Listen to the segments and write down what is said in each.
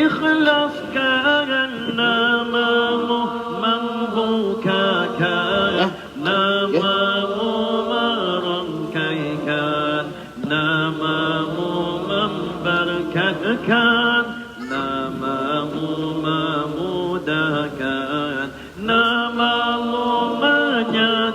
إخلاص كان ممبوك كان ممرا كي كان ممبركك كان ممودا كان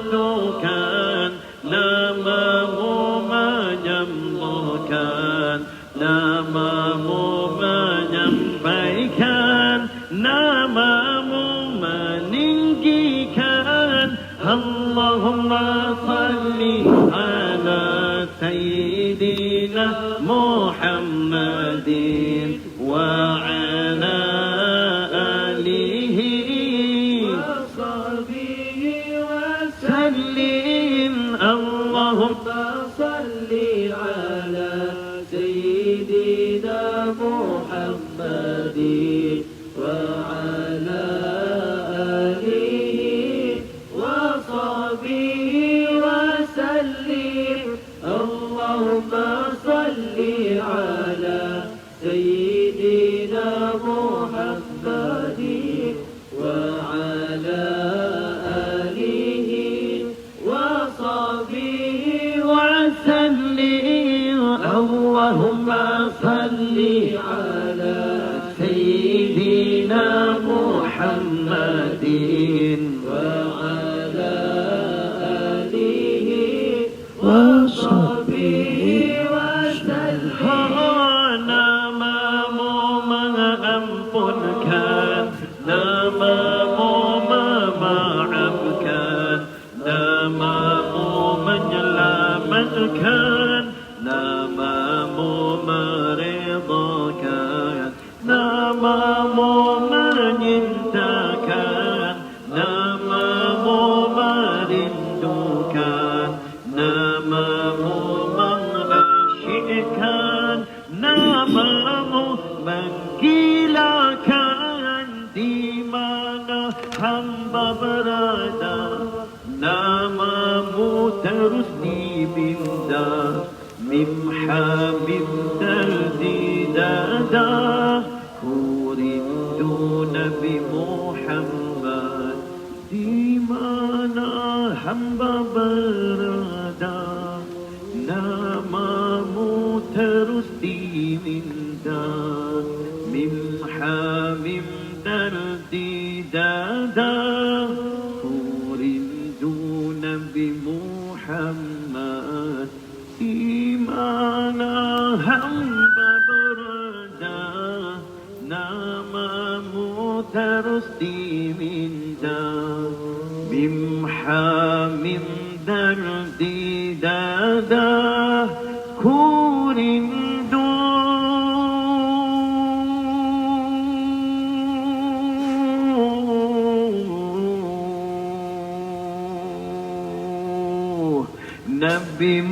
menyatukan namamu menyembuhkan namamu menyampaikan namamu meninggikan Allahumma salli ala sayyidina Muhammadin wa ala اللهم صل على سيدنا محمد وعلى آله وصحبه وسلم اللهم صل على سيدنا محمد وعلى اللهم صل على سيدنا محمد وعلى آله وصحبه وسلم namamu mengampunkan namamu memaafkan namamu menyelamatkan namamu meridhakan namamu menyintakan namamu merindukan namamu mengasyikkan namamu menggilakan di mana hamba berada namamu terus dibinda Mim Habib Dardidada Ku rindu Nabi Muhammad Di mana hamba berada Namamu terus diminta Mim Habib Dardidada Ku rindu Nabi Muhammad Di mana hamba berada namamu terus diminta Mim Hamim Dardidada ku rindu Nabi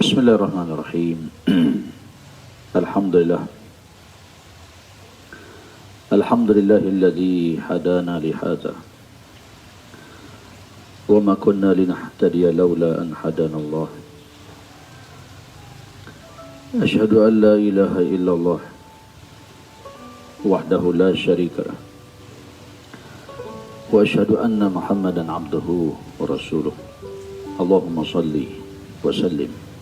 Bismillahirrahmanirrahim. Alhamdulillah. Alhamdulillahilladzi hadana li hadza. Wa ma kunna linahtadiya laula an hadana Allah. Ashhadu an la ilaha illallah wahdahu la syarika lah. Wa ashhadu anna Muhammadan abduhu wa rasuluh. Allahumma salli wa sallim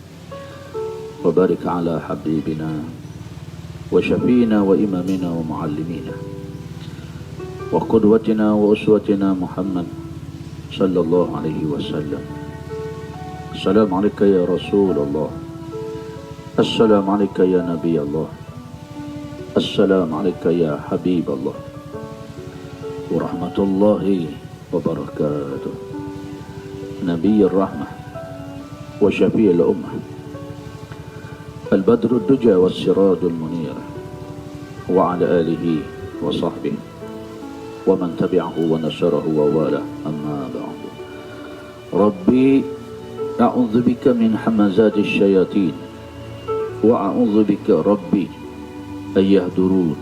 وبارك على حبيبنا وشفينا وإمامنا ومعلمنا وقدوتنا وأسوتنا محمد صلى الله عليه وسلم. السلام عليك يا رسول الله. السلام عليك يا نبي الله. السلام عليك يا حبيب الله ورحمة الله وبركاته. نبي الرحمة وشفيع الأمة البدر الدجى والسراج المنير وعلى آله وصحبه ومن تبعه ونشره ووالاه أما بعد. ربي أعوذ بك من همزات الشياطين وأعوذ بك ربي أن يهدرون.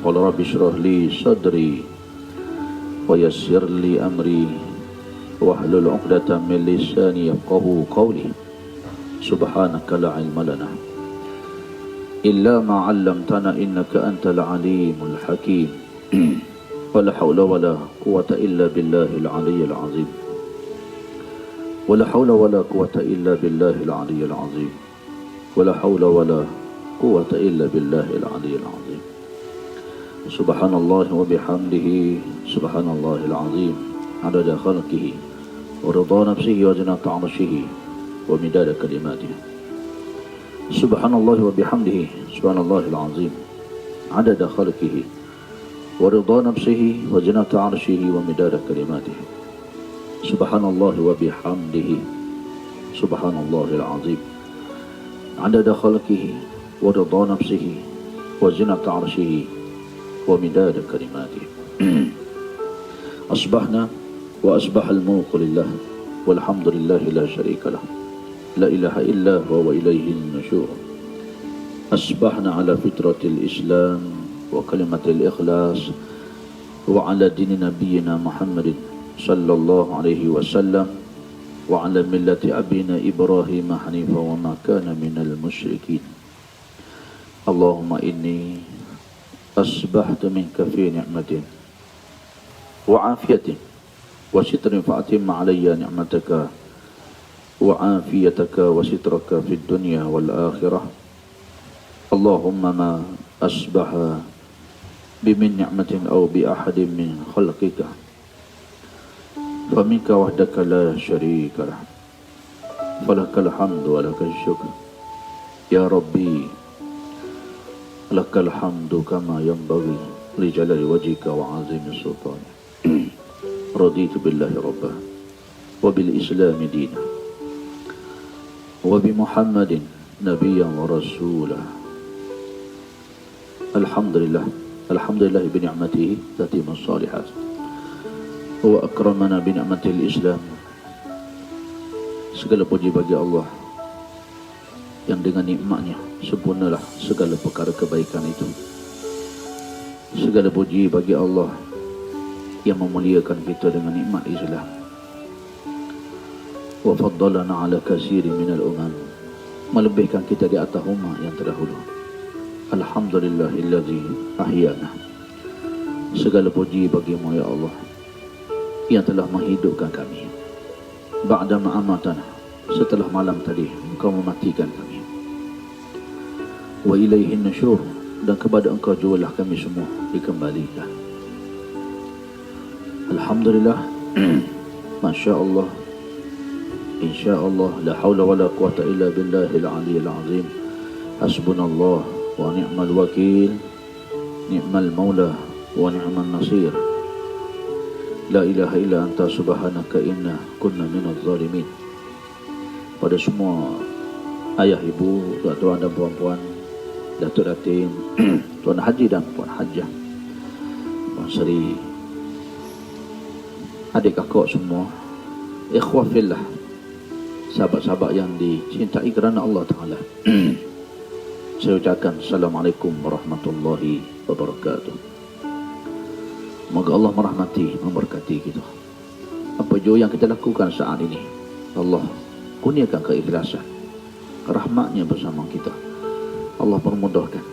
Qala rabbi shrah li sadri wa yassir li amri wahlul 'uqdatam min lisani yafqahu qawli. Subhanaka la ilma lana illa ma 'allamtana innaka antal alimul hakim. Wala haula wala quwwata illa billahil aliyyil azim. Wala haula wala quwwata illa billahil aliyyil azim. Wala haula wala quwwata illa billahil aliyyil azim. Subhanallah wa bihamdihi subhanallahil azim adada khalqihi wa ridha nafsihi wa zinata 'arshihi wa midada kalimatihi. Subhanallah wa bihamdihi subhanallahil azim adada khalqihi wa ridha nafsihi wa zinata 'arshihi wa midada kalimatihi. Subhanallah wa bihamdihi subhanallahil azim adada khalqihi wa ridha nafsihi wa zinata 'arshihi ومداد كلماته. أصبحنا وأصبح الملك لله والحمد لله لا شريك له لا إله إلا هو وإليه النشور. أصبحنا على فطرة الإسلام وكلمة الإخلاص وعلى دين نبينا محمد صلى الله عليه وسلم وعلى ملة أبينا إبراهيم حنيفا وما كان من المشركين. اللهم إني أصبحت منك في نعمة وعافية وستر فأتم علي نعمتك وعافيتك وسترك في الدنيا والآخرة. اللهم ما أصبح بمن نعمة أو بأحد من خلقك فمنك وحدك لا شريك له فلك الحمد ولك الشكر يا ربي. Lakal hamdu kama yanbaghi li jalali wajhika wa 'azimi sultanik. Raditu billahi rabba wa bil islami dina wa bi Muhammadin nabiyyan wa rasulah. Alhamdulillah bi ni'matihi tatimmus shalihat wa akramana bi ni'matil Islam. Segala puji bagi Allah yang dengan nikmatnya sempurnalah segala perkara kebaikan itu. Segala puji bagi Allah yang memuliakan kita dengan nikmat Islam. Wa faddalana ala katsirin minal umam, melebihkan kita di atas umat yang terdahulu. Alhamdulillahillazi ahyana. Segala puji bagimu ya Allah yang telah menghidupkan kami. Ba'da ma'amatana, setelah malam tadi Engkau mematikan kami. Wa ilaihin nusyur, dan kepada Engkau jualah kami semua dikembalikan. Alhamdulillah. Masya Allah, insya Allah, la hawla wa la quwata illa billahil aliyyil azim. Hasbunallah wa ni'mal wakil, ni'mal maula wa ni'mal nasir. La ilaha illa anta subhanaka inna kunna minadh zalimin. Pada semua ayah, ibu, tuan-tuan dan puan-puan, Datuk Datin, Tuan Haji dan Puan Hajah, Puan Seri, adik kakak semua, ikhwah fillah, sahabat-sahabat yang dicintai kerana Allah Ta'ala. Saya ucapkan Assalamualaikum warahmatullahi wabarakatuh. Moga Allah merahmati, memberkati kita. Apa jua yang kita lakukan saat ini, Allah kurniakan keikhlasan, rahmatnya bersama kita. Allah permudahkan.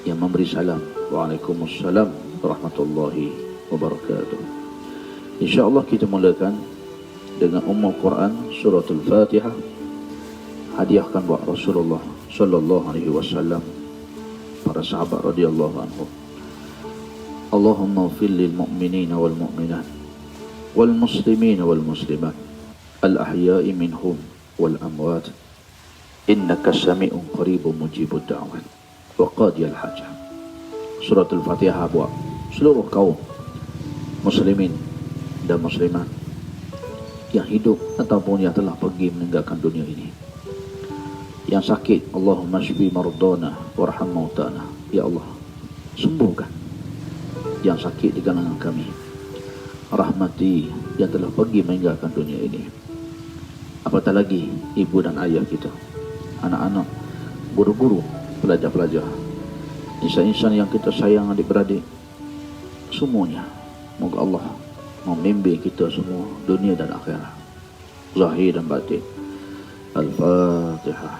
Yang memberi salam, Waalaikumsalam warahmatullahi wabarakatuh. InsyaAllah kita mulakan dengan Ummul Quran Suratul Fatihah, hadiahkan buat Rasulullah Sallallahu Alaihi Wasallam, para sahabat radhiyallahu anhu. Allahumma ighfir lil mu'minina wal mu'minat wal muslimina wal muslimat al ahya'i minhum wal amwat innaka sami'un qaribun mujibud da'wat wa qadiyal hajah. Suratul Fatihah buat seluruh kaum muslimin dan muslimat yang hidup ataupun yang telah pergi meninggalkan dunia ini. Yang sakit, Allahumma shfi mardana warham mautana. Ya Allah, sembuhkan yang sakit di kalangan kami. Rahmati yang telah pergi meninggalkan dunia ini. Apatah lagi ibu dan ayah kita, anak-anak, guru-guru, pelajar-pelajar insan-insan yang kita sayang, adik-beradik semuanya, moga Allah membimbing kita semua dunia dan akhirat, zahir dan batin. Al-Fatihah.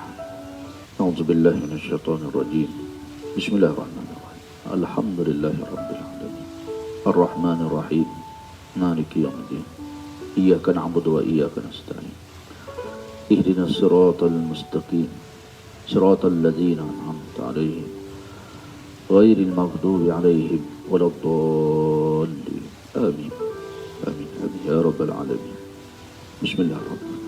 A'udzubillahi minasyaitonir rajim. Bismillahirrahmanirrahim. Alhamdulillahirabbil alamin. Arrahmanir rahim. Maliki yaumiddin. Iyyaka na'budu wa iyyaka nasta'in. Ihdinas siratal mustaqim. Siratal ladzina an'amta 'alaihim ghairil maghdubi 'alaihim waladdallin. Amin. Amin. Amin ya rabbal alamin. Bismillahirrahmanirrahim.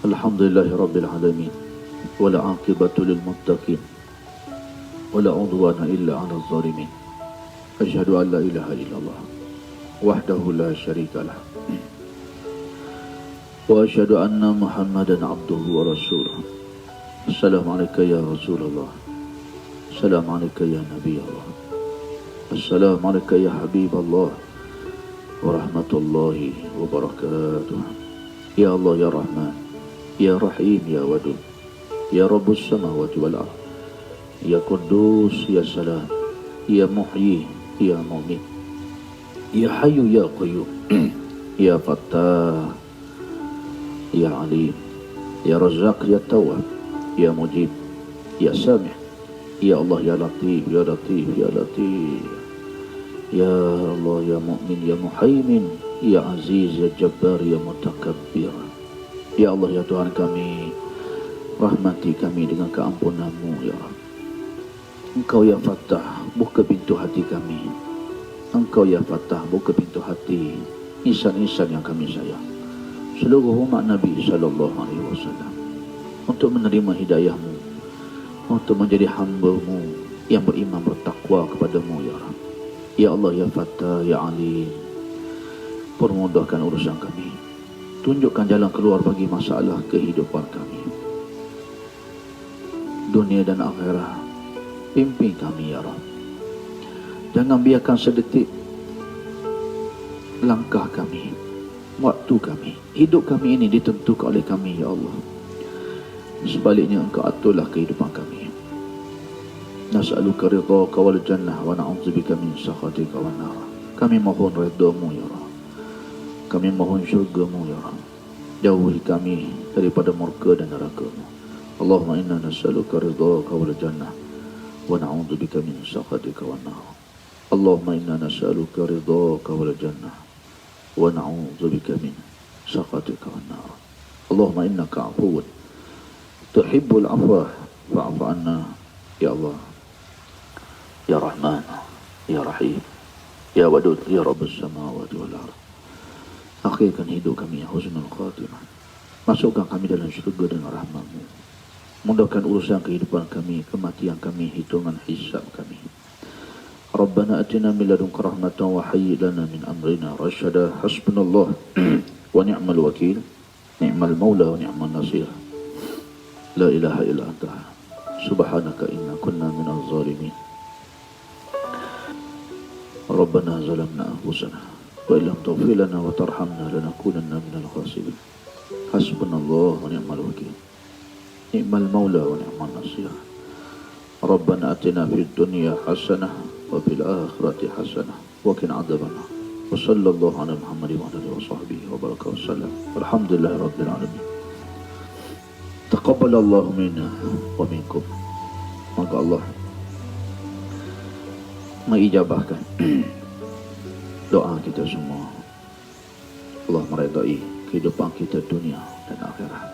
Alhamdulillahi rabbil alamin. Wala 'aqibatu lil muttaqin. Wala 'udwana illa 'alal zalimin. Asyhadu an la ilaha illallah wahdahu la syarika lah. Wa asyhadu anna Muhammadan abduhu wa rasuluh. Assalamualaikum ya Rasulullah. Assalamualaikum ya Nabi Allah. Assalamualaikum ya Habib Allah. Wa rahmatullahi wa barakatuh. Ya Allah ya Rahman, ya Rahim, ya Wadud, ya Rabbus samawati wal ardh, ya Quddus, ya Salam, ya Muhyi, ya Mu'min, ya Hayyu, ya Qayyum, ya Fattah, ya Alim, ya Razzaq, ya Tawwab, ya Mujib, ya Sami', ya Allah, ya Latif, ya Latif, ya Latif, ya Allah, ya Mu'min, ya Muhaimin, ya Aziz, ya Jabbar, ya Mutakabbir. Ya Allah, ya Tuhan kami, rahmati kami dengan keampunan-Mu ya Rabb. Engkau ya Fattah, buka pintu hati kami. Engkau ya Fattah, buka pintu hati insan-insan yang kami sayang, seluruh umat Nabi sallallahu alaihi wasallam, untuk menerima hidayah-Mu, untuk menjadi hamba-Mu yang beriman bertakwa kepada-Mu ya Rabb. Ya Allah ya Fattah, ya Alim, permudahkan urusan kami, tunjukkan jalan keluar bagi masalah kehidupan kami, dunia dan akhirat. Pimpin kami ya Rabb. Jangan biarkan sedetik langkah kami, waktu kami, hidup kami ini ditentukan oleh kami ya Allah. Sebaliknya Engkau aturlah kehidupan kami. Nas'aluka ridhaka wal jannah wa na'udzubika min sakhatika wan nar. Kami mohon redha-Mu ya Rabb. Kami mohon syurga-Mu ya Rabb. Jauhi kami daripada murka dan neraka-Mu. Allahumma inna nas'aluka ridhaka wal jannah wa na'udzubika min sakhatika wan nar. Allahumma inna nas'aluka ridhaka wal jannah wa na'udzubika min sakhatika wan nar. Allahumma innaka 'afuwwun tuhibbul 'afwa fa'fu 'anna ya Allah. Ya Rahman, ya Rahim, ya Wadud, ya Rabbus samawati wal ardh. Akhirkan hidup kami yang husnul khatimah. Masukkan kami dalam syurga dengan rahmat-Mu. Mudahkan urusan kehidupan kami, kematian kami, hitungan hisab kami. Rabbana atina min ladunka rahmatan wa hayyi lana min amrina rasyada. Hasbunallah wa ni'mal wakil, ni'mal maula wa ni'mal nasir. La ilaha illa anta subhanaka inna kunna minaz zalimin. Rabbana zalamna anfusana wa illam taghfir lana wa tarhamna lanakunanna minal khasirin. Hasbunallah wa ni'mal wakil, ni'mal maula wa ni'mal nasir. Rabbana atina fid dunya hasanah wa fil akhirati hasanah wa qina adzabannar. Wa sallallahu ala Muhammadin wa alihi wa sahbihi wa baraka wa sallam. Alhamdulillahi rabbil alamin. Taqabbalallahu minna wa minkum. Maka Allah mengijabahkan doa kita semua. Allah meredai kehidupan kita dunia dan akhirat.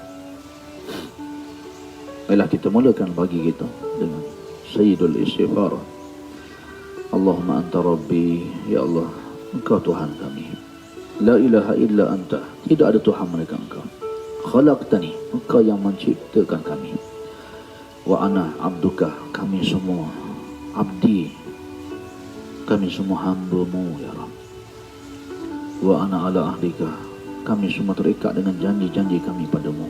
Baiklah, kita mulakan pagi kita dengan Sayyidul Istighfar. Allahumma anta Rabbi, ya Allah, Engkau Tuhan kami. La ilaha illa anta, tidak ada Tuhan mereka Engkau. Khalaqtani, Engkau yang menciptakan kami. Wa ana abduka, kami semua abdi, kami semua hamba-Mu ya Rabb. Wa ana ala ahdika, kami semua terikat dengan janji-janji kami padamu.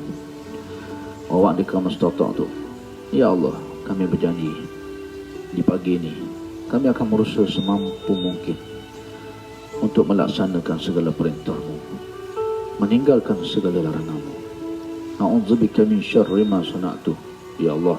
Wa wa'dika mastata'tu, ya Allah, kami berjanji di pagi ini kami akan berusaha semampu mungkin untuk melaksanakan segala perintah-Mu, meninggalkan segala larangan-Mu. A'udzubika min syarri ma sana'tu, ya Allah,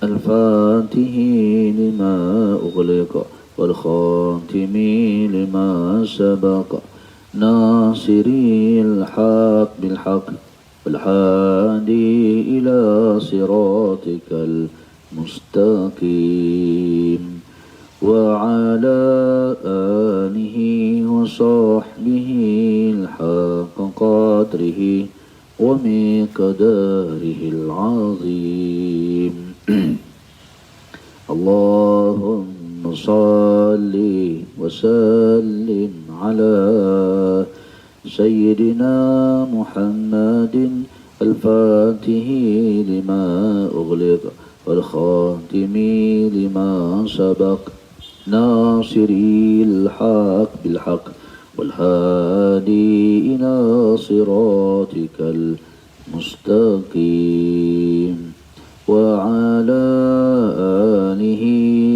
الفاتح لما أغلق والخاتم لما سبق ناصر الحق بالحق والهادي إلى صراطك المستقيم وعلى آله وصحبه الحق قدره ومقداره العظيم اللهم صل وسلم على سيدنا محمد الفاتح لما أغلق والخاتم لما سبق ناصر الحق بالحق والهادي إلى صراطك المستقيم وعلى آله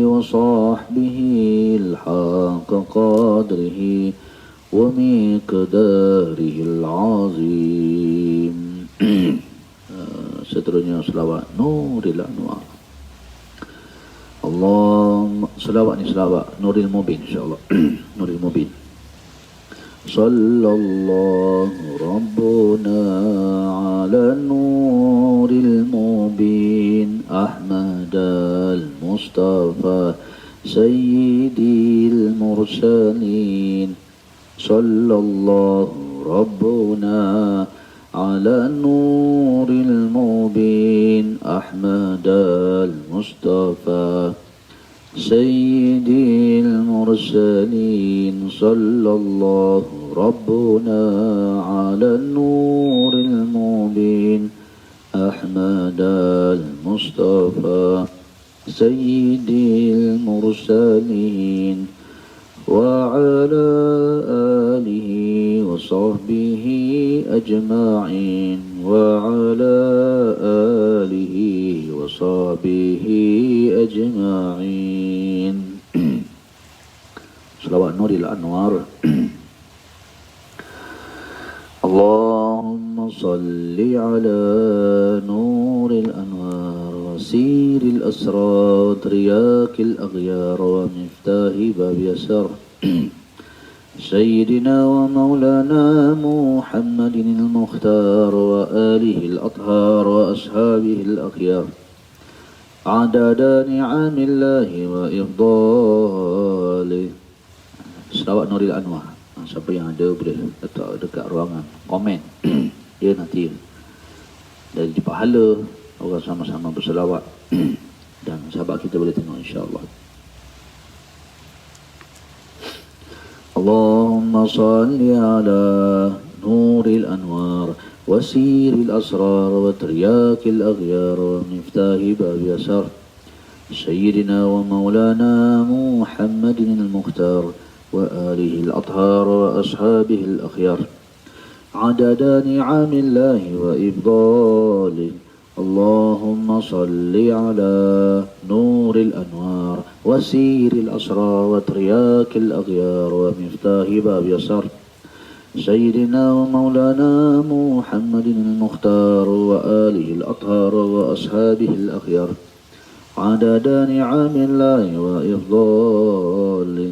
وصحبه الحق قدره ومقداره العظيم. Seterusnya selawat Nuril Anwar. Allahumma selawat ni selawat Nuril Mubin insyaAllah. Nuril Mubin. Sallallahu Rabbuna ala Nuril Mubin Ahmad al-Mustafa Sayyidil Mursalin. Sallallahu Rabbuna على النور المبين أحمد المصطفى سيد المرسلين صلى الله ربنا على النور المبين أحمد المصطفى سيد المرسلين وعلى آله وصحبه أجمعين وعلى آله وصحبه أجمعين. Salawat Nuril Anwar. Allahumma salli ala Nuril Anwar وسير الأسرار ترياك الأغيار ومفتاح باب يسار سيدنا ومولانا محمد المختار وآله الأطهار وأصحابه الأخيار عدد نعم الله وإفضاله. Selawat Nuril Anwar. Siapa yang ada boleh letak dekat ruangan komen. Dia nanti dari pahala orang sama-sama berselawat dan sahabat kita boleh tengok insya-Allah. Allahumma salli ala Nuril Anwar wasiril asrar wa tiryakil aghyar wa miftahi bab yasar sayyidina wa maulana Muhammadin al-Mukhtar wa alihi al-athhar wa ashabihi al-akhyar adada ni'amillahi wa ifdalihi. اللهم صل على نور الأنوار وسير الأسرار وترياك الأغيار ومفتاح باب يسار سيدنا ومولانا محمد المختار وآله الأطهار وأصحابه الأخيار عدد نعم الله وإفضاله.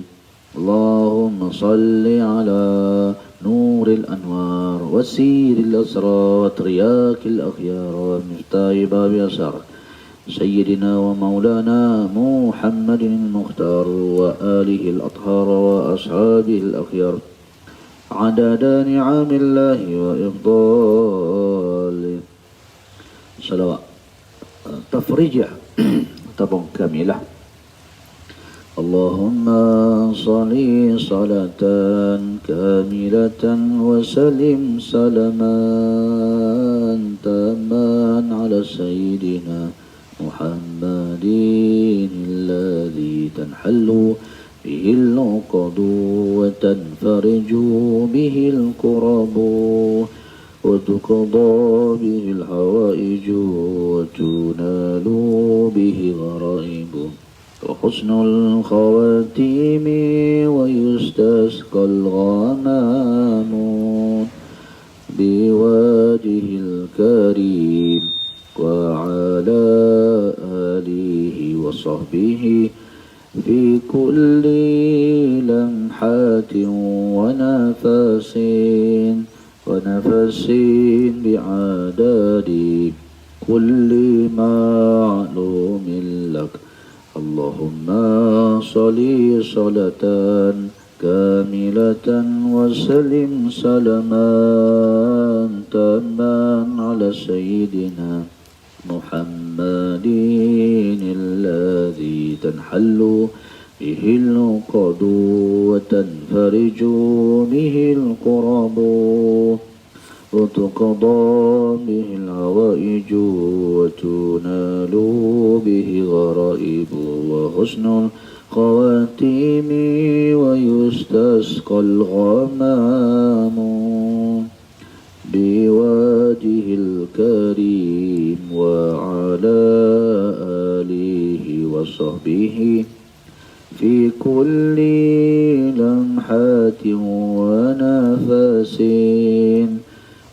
اللهم صل على نور الأنوار وسير الأسرار وترياك الأخيار ومفتاح باب يسار سيدنا ومولانا محمد المختار وآله الأطهار وأصحابه الأخيار عدد نعم الله وإفضاله. صلوات تفريجة طبعا كاملة. اللهم صل صلاة كاملة وسلم سلاما تاما على سيدنا محمد الذي تنحل به العقد وتنفرج به الكرب وتقضى به الحوائج وتنال به غرائب وحسن الخواتيم ويستسقى الغمام بوجه الكريم وعلى آله وصحبه في كل لمحة ونفس بعدد كل معلوم لك. اللهم صل صلاة كاملة وسلم سلاما تاما على سيدنا محمد الذي تنحل به العقد وتنفرج به الكرب وتقضى به الحوائج وتنال به غرائب وحسن الخواتيم ويستسقى الغمام بوجه الكريم وعلى آله وصحبه في كل لمحة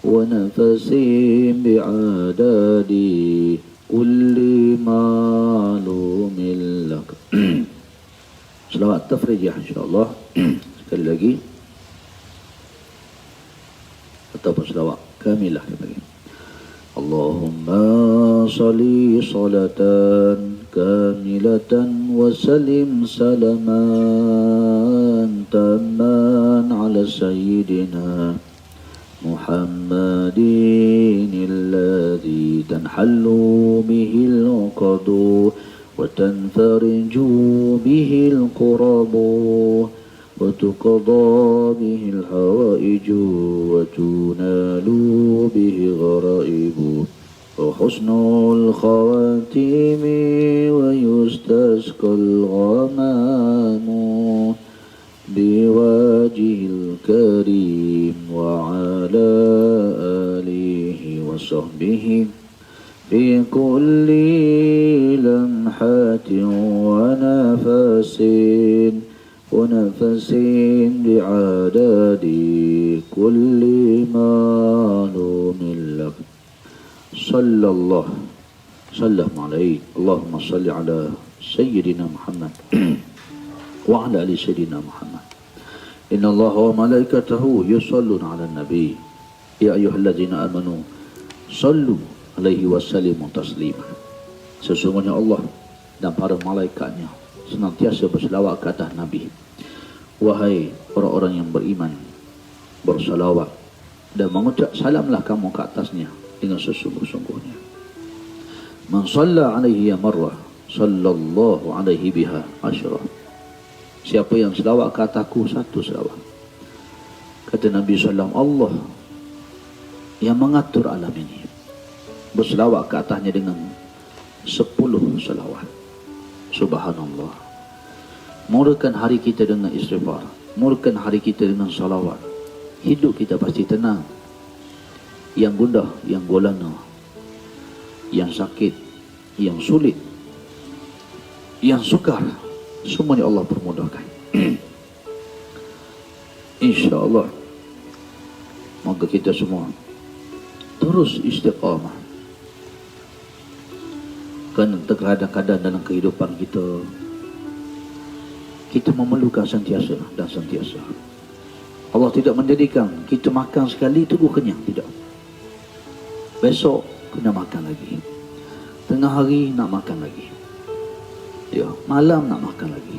ونفس بعدد كل معلوم لك. Selawat tafrijah insyaAllah. Sekali lagi. Ataupun selawat kamilah lagi. Allahumma salli salatan kamilatan wa salim salaman tamman ala sayyidina Muhammadin alladhi tanhallu bihil uqadu wa tanfariju bihil qurabu وتقضى به الحوائج وتنال به غرائب وحسن الخواتيم ويستسقى الغمام بوجه الكريم وعلى آله وصحبه في كل لمحة ونفس بعدد كل معلوم لك. صلى الله عليه. اللهم صل على سيدنا محمد وعلى آل سيدنا محمد. إن الله وملائكته يصلون على النبي يا أيها الذين آمنوا صلوا عليه وسلموا تسليما. Sesungguhnya Allah dan para malaikatnya senantiasa berselawat ke atas Nabi. Wahai orang-orang yang beriman, bersalawat dan mengucap salamlah kamu ke atasnya dengan sesungguh-sungguhnya. Man shalla alaihi ya marrah sallallahu alaihi biha asyra. Siapa yang selawat ke atasku satu selawat, kata Nabi sallallahu, Allah yang mengatur alam ini berselawat ke atasnya dengan 10 selawat. Subhanallah. Mulakan hari kita dengan istighfar, mulakan hari kita dengan salawat, hidup kita pasti tenang. Yang gundah, yang gulana, yang sakit, yang sulit, yang sukar, semuanya Allah permudahkan. InsyaAllah. Maka kita semua terus istiqamah. Kerana terkadang-kadang dalam kehidupan kita memerlukan sentiasa dan sentiasa. Allah tidak menjadikan kita makan sekali terus kenyang, tidak. Besok kena makan lagi, tengah hari nak makan lagi, ya, malam nak makan lagi.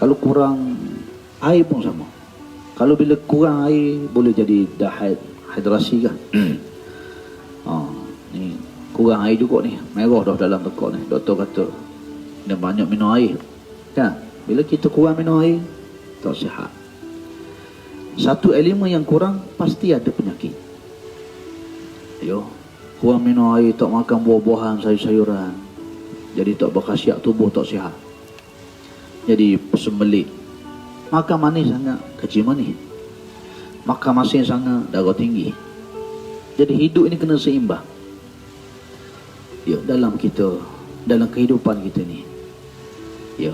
Kalau kurang air pun sama. Kalau bila kurang air boleh jadi dehidrasi kan. Ni kurang air juga ni, merah dah dalam tekak ni. Doktor kata dia banyak minum air kan. Bila kita kurang minum air, tak sihat. Satu elemen yang kurang pasti ada penyakit. Yo, kurang minum air, tak makan buah-buahan, sayur-sayuran, jadi tak berkhasiat, tubuh tak sihat. Jadi sembelit. Makan manis sangat, kecil manis. Makan masin sangat, darah tinggi. Jadi hidup ini kena seimbang. Ya, dalam kehidupan kita ni. Ya.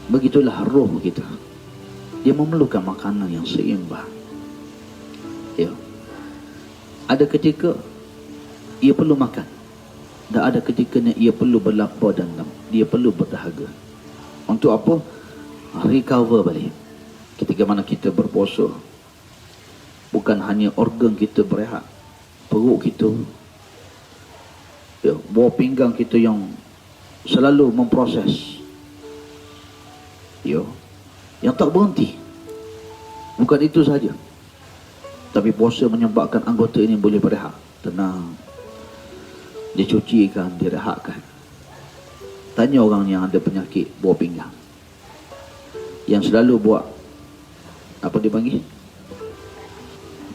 Begitulah roh kita. Dia memerlukan makanan yang seimbang. Ya. Ada ketika ia perlu makan. Dan ada ketikanya ia perlu berlapar dan dia perlu berdahaga. Untuk apa? Recover balik. Ketika mana kita berpuasa, bukan hanya organ kita berehat, perut kita, buah pinggang kita yang selalu memproses, yang tak berhenti. Bukan itu saja, tapi puasa menyebabkan anggota ini boleh berehat, tenang. Dicucikan, direhatkan. Tanya orang yang ada penyakit buah pinggang, yang selalu buat apa dia panggil?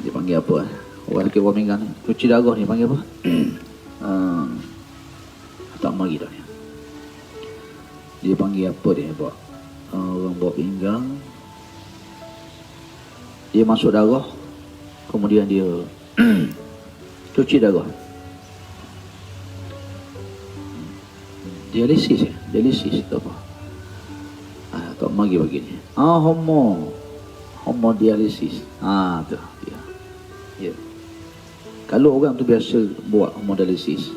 Dia panggil apa? Orang sakit buah pinggang ni, cuci darah ni panggil apa? Tak mari dah ni. Dia panggil apa dia buat? Orang buah pinggang, dia masuk darah, kemudian dia cuci darah. Dialisis ya? Dialisis itu apa? Tak mari begini. Homodialisis. Tu dia. Ya. Kalau orang tu biasa buat homodialisis,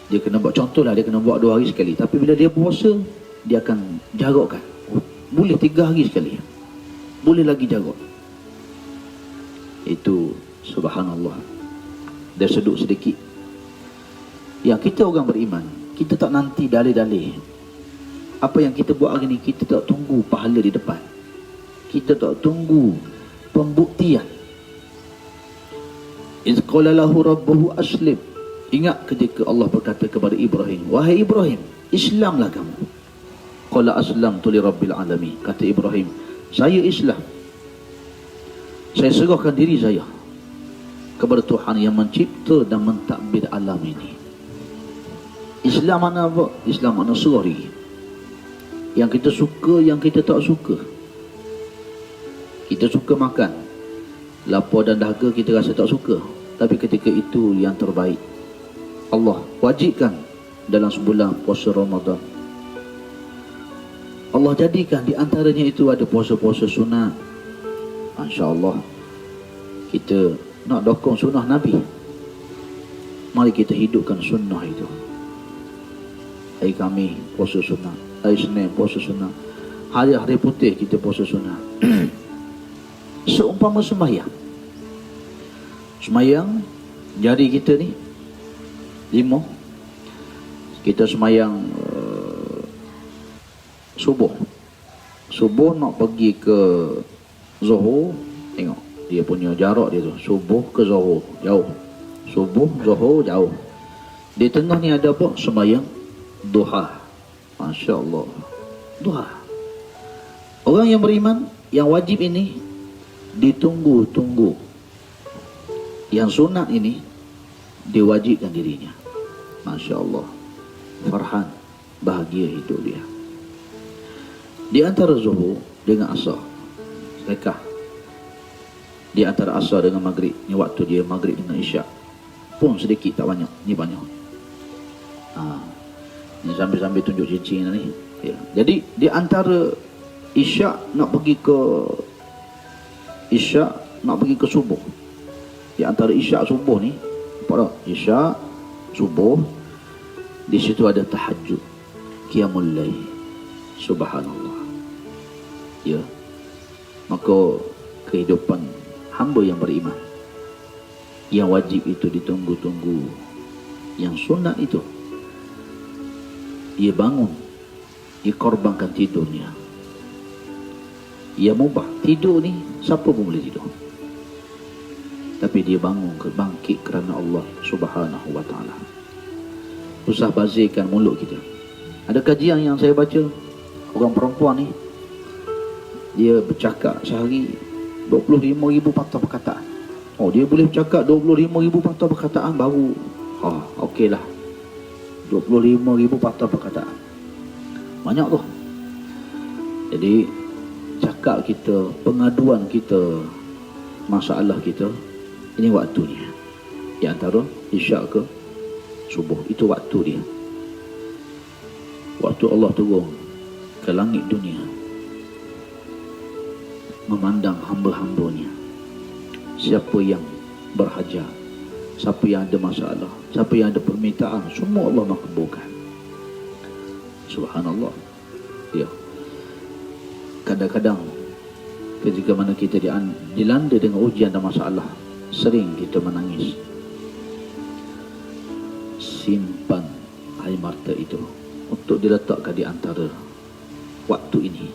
dia kena buat, contohlah dia kena buat 2 hari sekali. Tapi bila dia puasa, dia akan jarakkan. Boleh 3 hari sekali, boleh lagi jarak. Itu subhanallah. Dia seduk sedikit. Yang kita orang beriman, kita tak nanti dalih-dalih. Apa yang kita buat hari ni, kita tak tunggu pahala di depan. Kita tak tunggu pembuktian. Iz qala lahu rabbuhu aslim. Ingat ketika Allah berkata kepada Ibrahim, wahai Ibrahim, Islamlah kamu. Qala aslamtu li rabbil alamin. Kata Ibrahim, saya Islam. Saya serahkan diri saya kepada Tuhan yang mencipta dan mentadbir alam ini. Islam mana apa? Islam mana serah diri. Yang kita suka, yang kita tak suka. Kita suka makan, lapar dan dahaga kita rasa tak suka. Tapi ketika itu yang terbaik, Allah wajibkan dalam sebulan puasa Ramadan. Allah jadikan di antaranya itu ada puasa-puasa sunat. Masya Allah, kita nak dokong sunnah Nabi. Mari kita hidupkan sunnah itu. Hari Khamis puasa sunat, hari Senin puasa sunat, hari-hari putih kita puasa sunat. Seumpama sembahyang. Sembahyang jari kita ni 5. Kita sembahyang subuh. Subuh nak pergi ke Zuhur, tengok dia punya jarak dia tu, subuh ke Zuhur jauh, subuh Zuhur jauh. Di tengah ni ada apa? Sembahyang duha. Masya Allah, duha. Orang yang beriman, yang wajib ini ditunggu-tunggu. Yang sunat ini diwajibkan dirinya. Masya Allah, farhan, bahagia hidup dia. Di antara zuhur dengan asar, sedekah. Di antara asar dengan maghrib, ni waktu dia maghrib dengan isyak pun sedikit, tak banyak. Ni banyak. Ni sambil-sambil tunjuk cincin ni. Jadi di antara isyak nak pergi ke subuh, di antara isyak subuh ni, nampak tak? Isyak subuh, di situ ada tahajud, qiyamul lail. Subhanallah. Ya. Maka kehidupan hamba yang beriman, yang wajib itu ditunggu-tunggu. Yang sunat itu ia bangun, ia korbankan tidurnya. Ia mubah, tidur ni siapa pun boleh tidur. Tapi dia bangun, bangkit kerana Allah Subhanahu wa ta'ala. Usah bazirkan mulut kita. Ada kajian yang saya baca, orang perempuan ni, dia bercakap sehari 25,000 patah perkataan. Dia boleh bercakap 25,000 patah perkataan baru okey lah. 25,000 patah perkataan, banyak tu. Jadi cakap kita, pengaduan kita, masalah kita, ini waktunya. Di antara isyak ke subuh, itu waktu dia. Waktu Allah turun ke langit dunia, memandang hamba-hambanya. Siapa yang berhajat, Siapa yang ada masalah, siapa yang ada permintaan, semua Allah makbulkan. Subhanallah. Ya. Kadang-kadang ketika mana kita dilanda dengan ujian dan masalah, sering kita menangis. Simpan air mata itu untuk diletakkan di antara waktu ini,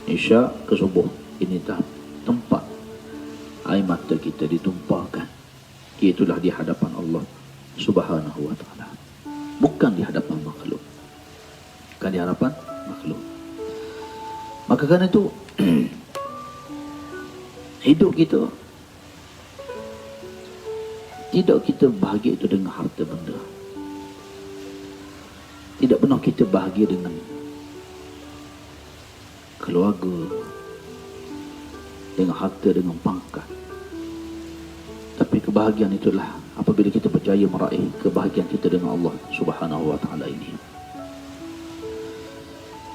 Isya ke subuh. Ini dah tempat air mata kita ditumpahkan. Itulah di hadapan Allah Subhanahu wa ta'ala, bukan di hadapan makhluk, bukan di hadapan makhluk. Maka kerana itu hidup kita tidak kita bahagia itu dengan harta benda. Tidak pernah kita bahagia dengan keluarga, dengan harta, dengan pangkat. Tapi kebahagiaan itulah apabila kita berjaya meraih kebahagiaan kita dengan Allah Subhanahu wa ta'ala ini.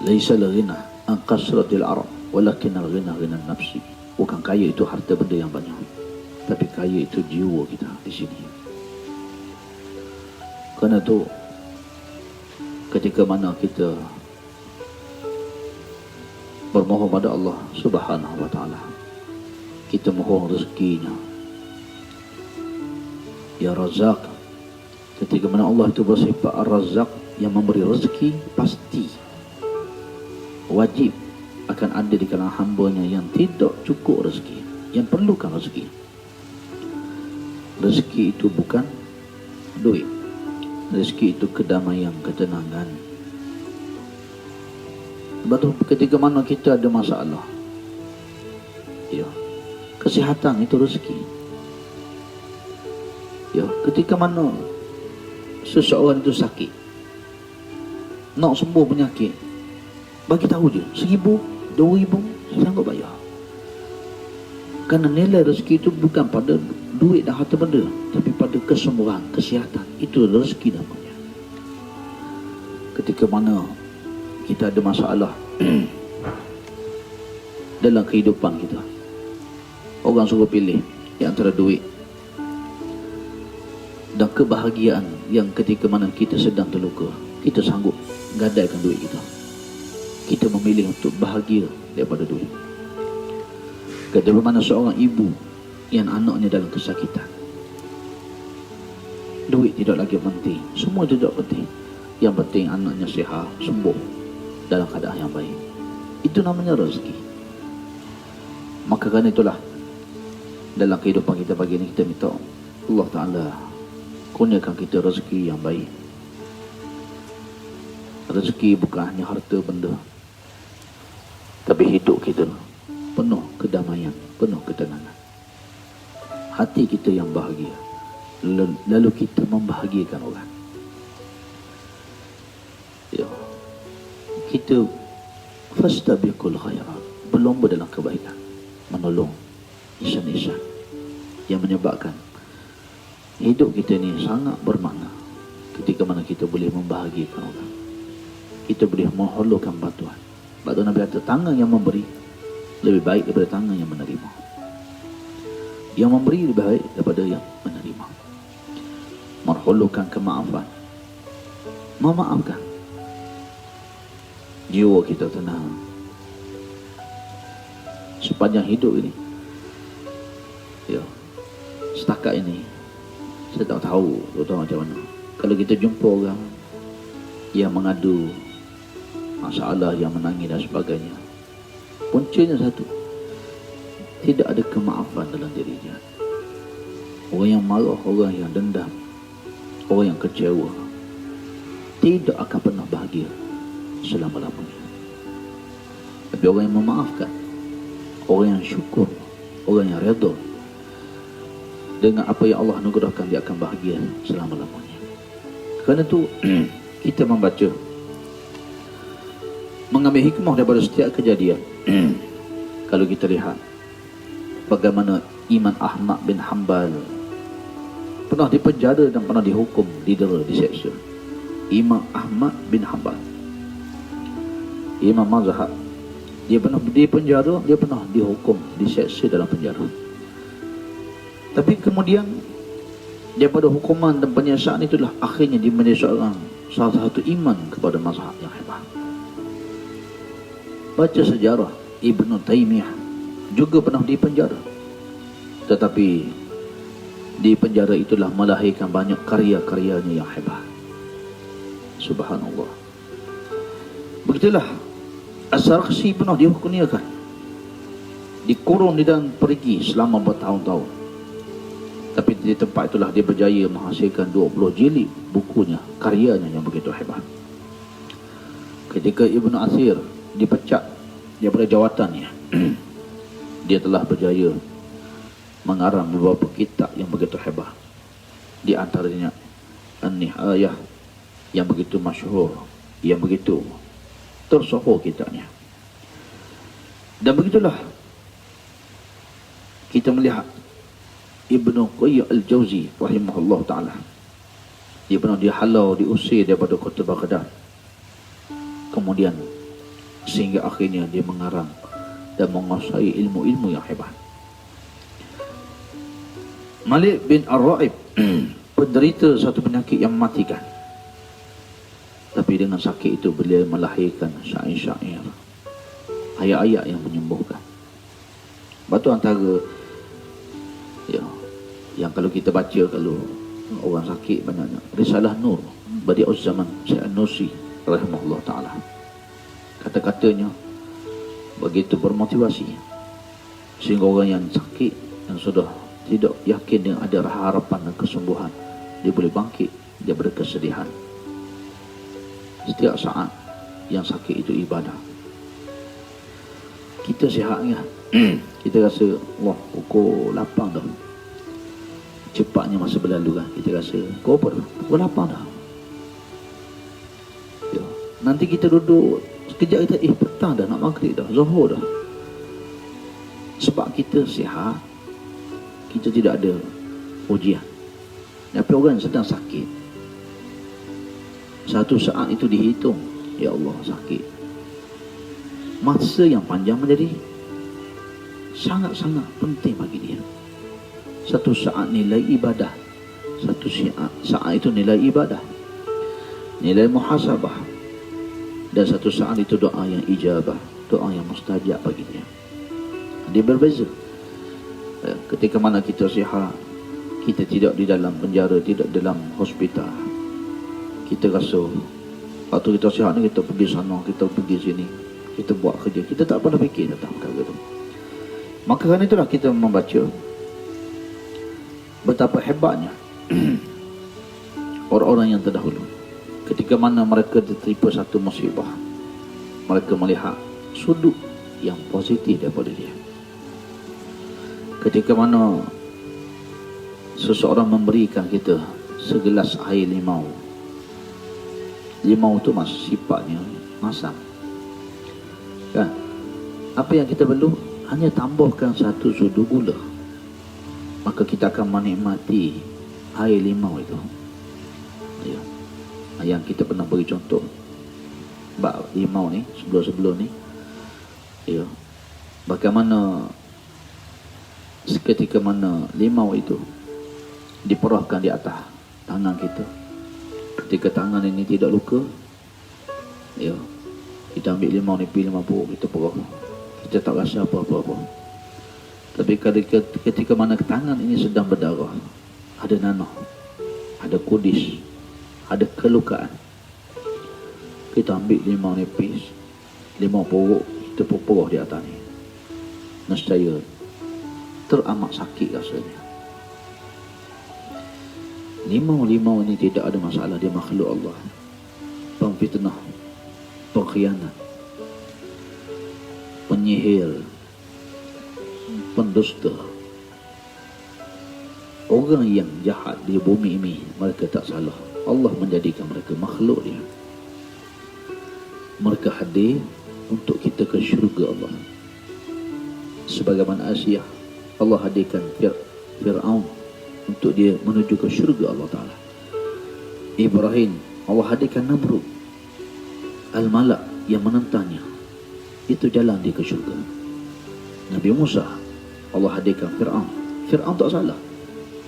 Laisa al-ghina an kasratil arab, walakin al-ghina ghina nafsi. Bukan kaya itu harta benda yang banyak, tapi kaya itu jiwa kita di sini. Kerana itu ketika mana kita bermohon pada Allah Subhanahu wa ta'ala, kita mohon rezekinya, Ya Razak. Ketika mana Allah itu bersifat Ar-Razak, yang memberi rezeki, pasti wajib akan ada di kalangan hambanya yang tidak cukup rezeki, yang perlukan rezeki. Rezeki itu bukan duit. Rezeki itu kedamaian, ketenangan. Sebab itu ketika mana kita ada masalah, ya, kesihatan itu rezeki. Ya, ketika mana seseorang itu sakit, nak sembuh penyakit, bagi tahu je, 1,000, 2,000, sanggup bayar. Kerana nilai rezeki itu bukan pada duit dan harta benda, tapi pada kesembuhan, kesihatan. Itu rezeki namanya. Ketika mana kita ada masalah dalam kehidupan kita, orang suruh pilih di antara duit dan kebahagiaan, yang ketika mana kita sedang terluka, kita sanggup gadaikan duit kita. Kita memilih untuk bahagia daripada duit. Ketika mana seorang ibu yang anaknya dalam kesakitan, duit tidak lagi penting, semua tidak penting. Yang penting anaknya sihat, sembuh dalam keadaan yang baik. Itu namanya rezeki. Maka kerana itulah dalam kehidupan kita pagi ini, kita minta Allah Ta'ala kurniakan kita rezeki yang baik. Rezeki bukan hanya harta benda, tapi hidup kita penuh kedamaian, penuh ketenangan. Hati kita yang bahagia, lalu kita membahagiakan orang. Ya, kita fastabiqul khairat, berlomba dalam kebaikan, menolong ihsan-ihsan yang menyebabkan hidup kita ni sangat bermakna. Ketika mana kita boleh membahagiakan orang, kita boleh menghulurkan bantuan. Sebab tu Nabi kata, tangan yang memberi lebih baik daripada tangan yang menerima. Yang memberi lebih baik daripada yang menerima. Menghulurkan kemaafan, memaafkan, jiwa kita tenang. Sepanjang hidup ini, ya, setakat ini, saya tak tahu macam mana. Kalau kita jumpa orang yang mengadu masalah, yang menangis dan sebagainya, puncanya satu, tidak ada kemaafan dalam dirinya. Orang yang marah, orang yang dendam, orang yang kecewa, tidak akan pernah bahagia selama-lamanya. Tapi orang yang memaafkan, orang yang syukur, orang yang redha dengan apa yang Allah anugerahkan, dia akan bahagia selama-lamanya. Kerana itu kita membaca, mengambil hikmah daripada setiap kejadian. Kalau kita lihat bagaimana Imam Ahmad bin Hanbal pernah dipenjara dan pernah dihukum, didera, diseksa. Imam Ahmad bin Hanbal, Imam mazhab, dia pernah dipenjara, dia pernah dihukum, diseksa dalam penjara. Tapi kemudian daripada hukuman dan penyiasaan itulah akhirnya dia menjadi seorang salah satu iman kepada mazhab yang hebat. Baca sejarah Ibnu Taimiyah juga pernah dipenjara, tetapi di penjara itulah melahirkan banyak karya-karyanya yang hebat. Subhanallah. Begitulah As-Sarakhsi pernah dikurniakan, dikurung di dalam perigi selama bertahun-tahun, tapi di tempat itulah dia berjaya menghasilkan 20 jilid bukunya, karyanya yang begitu hebat. Ketika Ibnu Athir dipecat daripada jawatannya, dia telah berjaya mengarang beberapa kitab yang begitu hebat. Di antaranya An-Nihayah yang begitu masyhur, yang begitu tersohor kitabnya. Dan begitulah kita melihat Ibnu Qayyim Al-Jauzi rahimahullah ta'ala. Dia pernah dihalau, diusir daripada kota Baghdad. Kemudian sehingga akhirnya dia mengarang dan menguasai ilmu-ilmu yang hebat. Malik bin Ar-Ra'ib penderita satu penyakit yang mematikan, tapi dengan sakit itu beliau melahirkan syair-syair, ayat-ayat yang menyembuhkan. Batu antara yang kalau kita baca, kalau orang sakit banyaknya, Risalah Nur Badi'uz Zaman Syekh An-Nusi rahimahullah ta'ala. Kata-katanya begitu bermotivasi sehingga orang yang sakit, yang sudah tidak yakin dengan ada harapan dan kesembuhan, dia boleh bangkit daripada kesedihan. Setiap saat yang sakit itu ibadah. Kita sihatnya kita rasa wah pukul 8 dah, cepatnya masa berlalu kan. Kita rasa pukul apa dah? Pukul 8 dah. Ya. Nanti kita duduk sekejap, kita petang dah, nak maghrib dah, zuhur dah. Sebab kita sihat, kita tidak ada ujian. Tapi orang sedang sakit, satu saat itu dihitung, ya Allah sakit, masa yang panjang menjadi sangat-sangat penting bagi dia. Satu saat nilai ibadah, satu saat itu nilai ibadah, nilai muhasabah, dan satu saat itu doa yang ijabah, doa yang mustajab bagi dia. Dia berbeza. Ketika mana kita sihat, kita tidak di dalam penjara, tidak dalam hospital, kita rasa waktu kita sihat ni, kita pergi sana, kita pergi sini, kita buat kerja, kita tak pernah fikir tentang perkara itu. Maka kerana itulah kita membaca betapa hebatnya orang-orang yang terdahulu. Ketika mana mereka tertimpa satu musibah, mereka melihat sudut yang positif daripada dia. Ketika mana seseorang memberikan kita segelas air limau, limau itu sifatnya masam kan? Apa yang kita perlu hanya tambahkan satu sudu gula, maka kita akan menikmati air limau itu. Ya. Yang kita pernah beri contoh bab limau ni sebelum-sebelum ni, ya, bagaimana ketika mana limau itu diperahkan di atas tangan kita, ketika tangan ini tidak luka, ya, kita ambil limau ni, pergi limau, kita perah, kita tak rasa apa-apa. Tapi ketika mana tangan ini sedang berdarah, ada nanah, ada kudis, ada kelukaan, kita ambil limau nipis, limau porok, kita perah di atas ni, nescaya teramat sakit rasanya. Limau-limau ini tidak ada masalah, dia makhluk Allah, pemfitnah, pengkhianat, penyihir, pendusta, orang yang jahat di bumi ini, mereka tak salah. Allah menjadikan mereka makhluk dia. Mereka hadir untuk kita ke syurga Allah. Sebagaimana Asyah, Allah hadirkan Fir'aun untuk dia menuju ke syurga Allah Ta'ala. Ibrahim, Allah hadirkan Namrud, Al-Malak yang menentangnya, itu jalan dia ke syurga. Nabi Musa, Allah hadirkan Fir'aun. Fir'aun tak salah,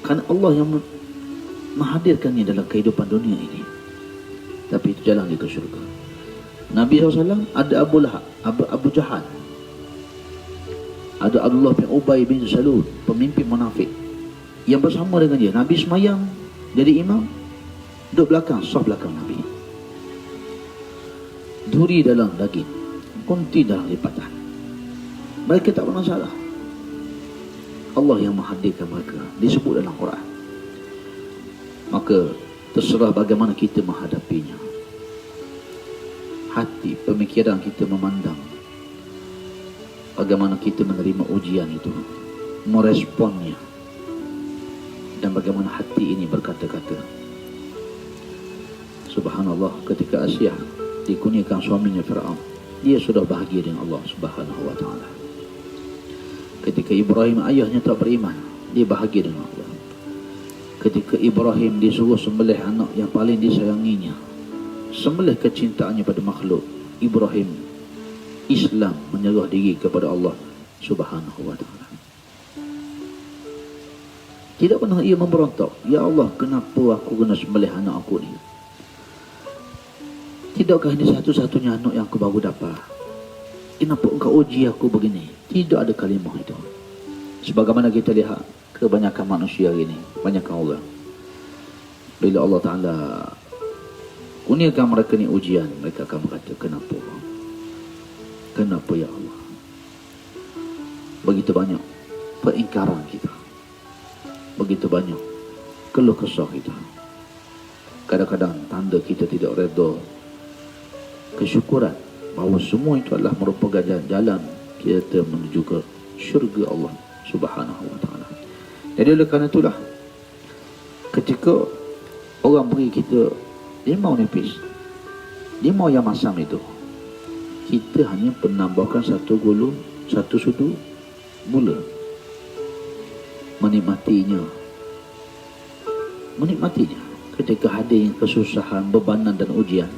kerana Allah yang menghadirkannya dalam kehidupan dunia ini. Tapi itu jalan dia ke syurga. Nabi SAW ada Abu Lahab, Abu Jahal, ada Abdullah bin Ubay bin Salul, pemimpin munafik yang bersama dengan dia. Nabi semayang jadi imam, duduk belakang, saf belakang Nabi. Duri dalam daging, kunti dalam lipatan. Mereka tak bermasalah. Allah yang menghadirkan mereka, disebut dalam Quran. Maka terserah bagaimana kita menghadapinya. Hati, pemikiran kita memandang bagaimana kita menerima ujian itu, meresponnya, dan bagaimana hati ini berkata-kata. Subhanallah, ketika Asyah dikurniakan suaminya Fir'aun, dia sudah bahagia dengan Allah Subhanahu wa ta'ala. Ketika Ibrahim ayahnya tak beriman, dia bahagia dengan Allah. Ketika Ibrahim disuruh sembelih anak yang paling disayanginya, sembelih kecintaannya pada makhluk, Ibrahim Islam, menyerah diri kepada Allah Subhanahu wa ta'ala. Tidak pernah ia memberontak, ya Allah, kenapa aku kena sembelih anak aku ni? Tidakkah ini satu-satunya anak yang aku baru dapat? Kenapa engkau uji aku begini? Tidak ada kalimah itu. Sebagaimana kita lihat kebanyakan manusia ini, banyakkan orang, bila Allah Ta'ala kurniakan mereka ni ujian, mereka akan berkata, kenapa? Kenapa ya Allah? Begitu banyak peringkaran kita, begitu banyak keluh kesah kita. Kadang-kadang tanda kita tidak redha, kesyukuran bahawa semua itu adalah merupakan jalan kita menuju ke syurga Allah Subhanahu wa ta'ala. Jadi oleh kerana itulah, ketika orang beri kita limau nipis, limau yang masam itu, kita hanya penambahkan satu sudu gula, menikmatinya. Ketika hadir kesusahan, bebanan dan ujian,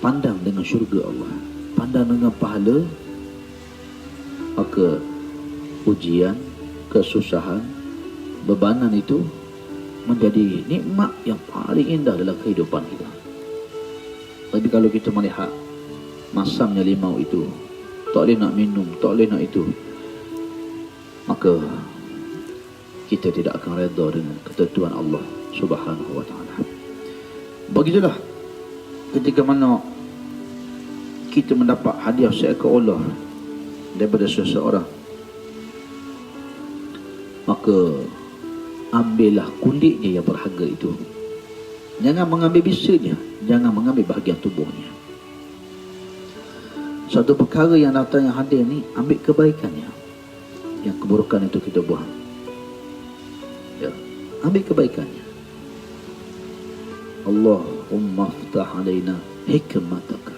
pandang dengan syurga Allah, pandang dengan pahala, maka ujian, kesusahan, bebanan itu menjadi nikmat yang paling indah dalam kehidupan kita. Tapi kalau kita melihat masamnya limau itu, tak boleh nak minum, tak boleh nak itu, maka kita tidak akan redha dengan ketentuan Allah Subhanahu wa ta'ala. Begitulah ketika mana kita mendapat hadiah seekor ular daripada seseorang, maka ambillah kulitnya yang berharga itu. Jangan mengambil bisanya, jangan mengambil bahagian tubuhnya. Satu perkara yang datang yang hadir ni, ambil kebaikannya. Yang keburukan itu kita buang. Ya, ambil kebaikannya. Allahumma ftah alaina hikmataka.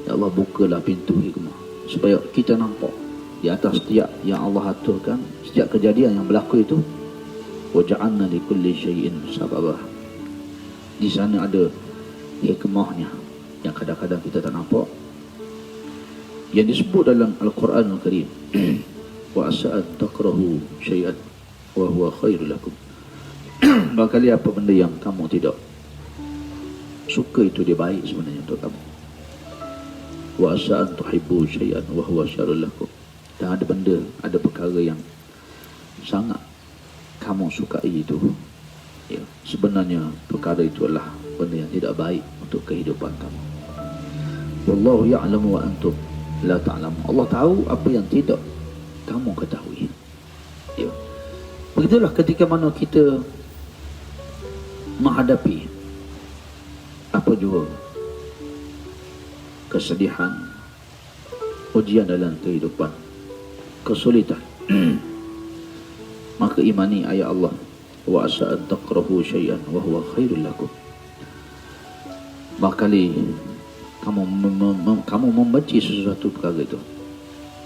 Ya Allah, bukalah pintu hikmah supaya kita nampak di atas setiap yang Allah aturkan, setiap kejadian yang berlaku itu, waja'alna li kulli syai'in sababah. Di sana ada hikmahnya yang kadang-kadang kita tak nampak, yang disebut dalam Al-Quran Al-Karim. Wa asa'ad takrahu syai'an wa huwa khairul lakum. Barangkali apa benda yang kamu tidak suka itu dia baik sebenarnya untuk kamu. Wa asa'ad tuhibbu syai'an wa huwa syarrul lakum. Dan ada benda, ada perkara yang sangat kamu sukai itu, ya, sebenarnya perkara itu adalah benda yang tidak baik untuk kehidupan kamu. Wallahu ya'lamu wa antum la ta'lamu. Allah tahu apa yang tidak kamu ketahui. Ya. Begitulah ketika mana kita menghadapi apa juga kesedihan, ujian dalam kehidupan, kesulitan, maka imani ayat Allah, wa asa'ad takrahu syai'an wa huwa khairul lakum. Barangkali kamu membenci sesuatu perkara itu,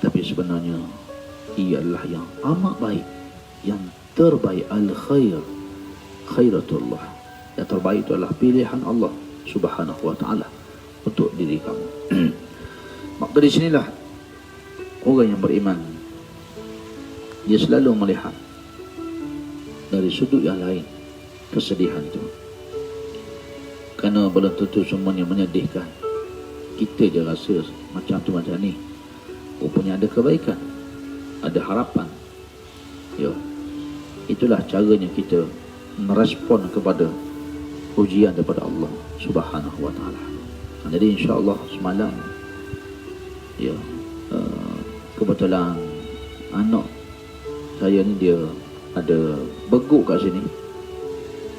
tapi sebenarnya ia adalah yang amat baik, yang terbaik. Al-khair khairatullah, yang terbaik itu adalah pilihan Allah Subhanahu wa ta'ala untuk diri kamu. Maka di sinilah orang yang beriman, dia selalu melihat dari sudut yang lain kesedihan itu. Kerana belum tentu semuanya menyedihkan. Kita je rasa macam tu macam ni. Rupanya ada kebaikan, ada harapan. Ya, itulah caranya kita merespon kepada ujian daripada Allah Subhanahu wa taala. Jadi insya-Allah semalam ya, kebetulan anak saya ni dia ada beguk kat sini.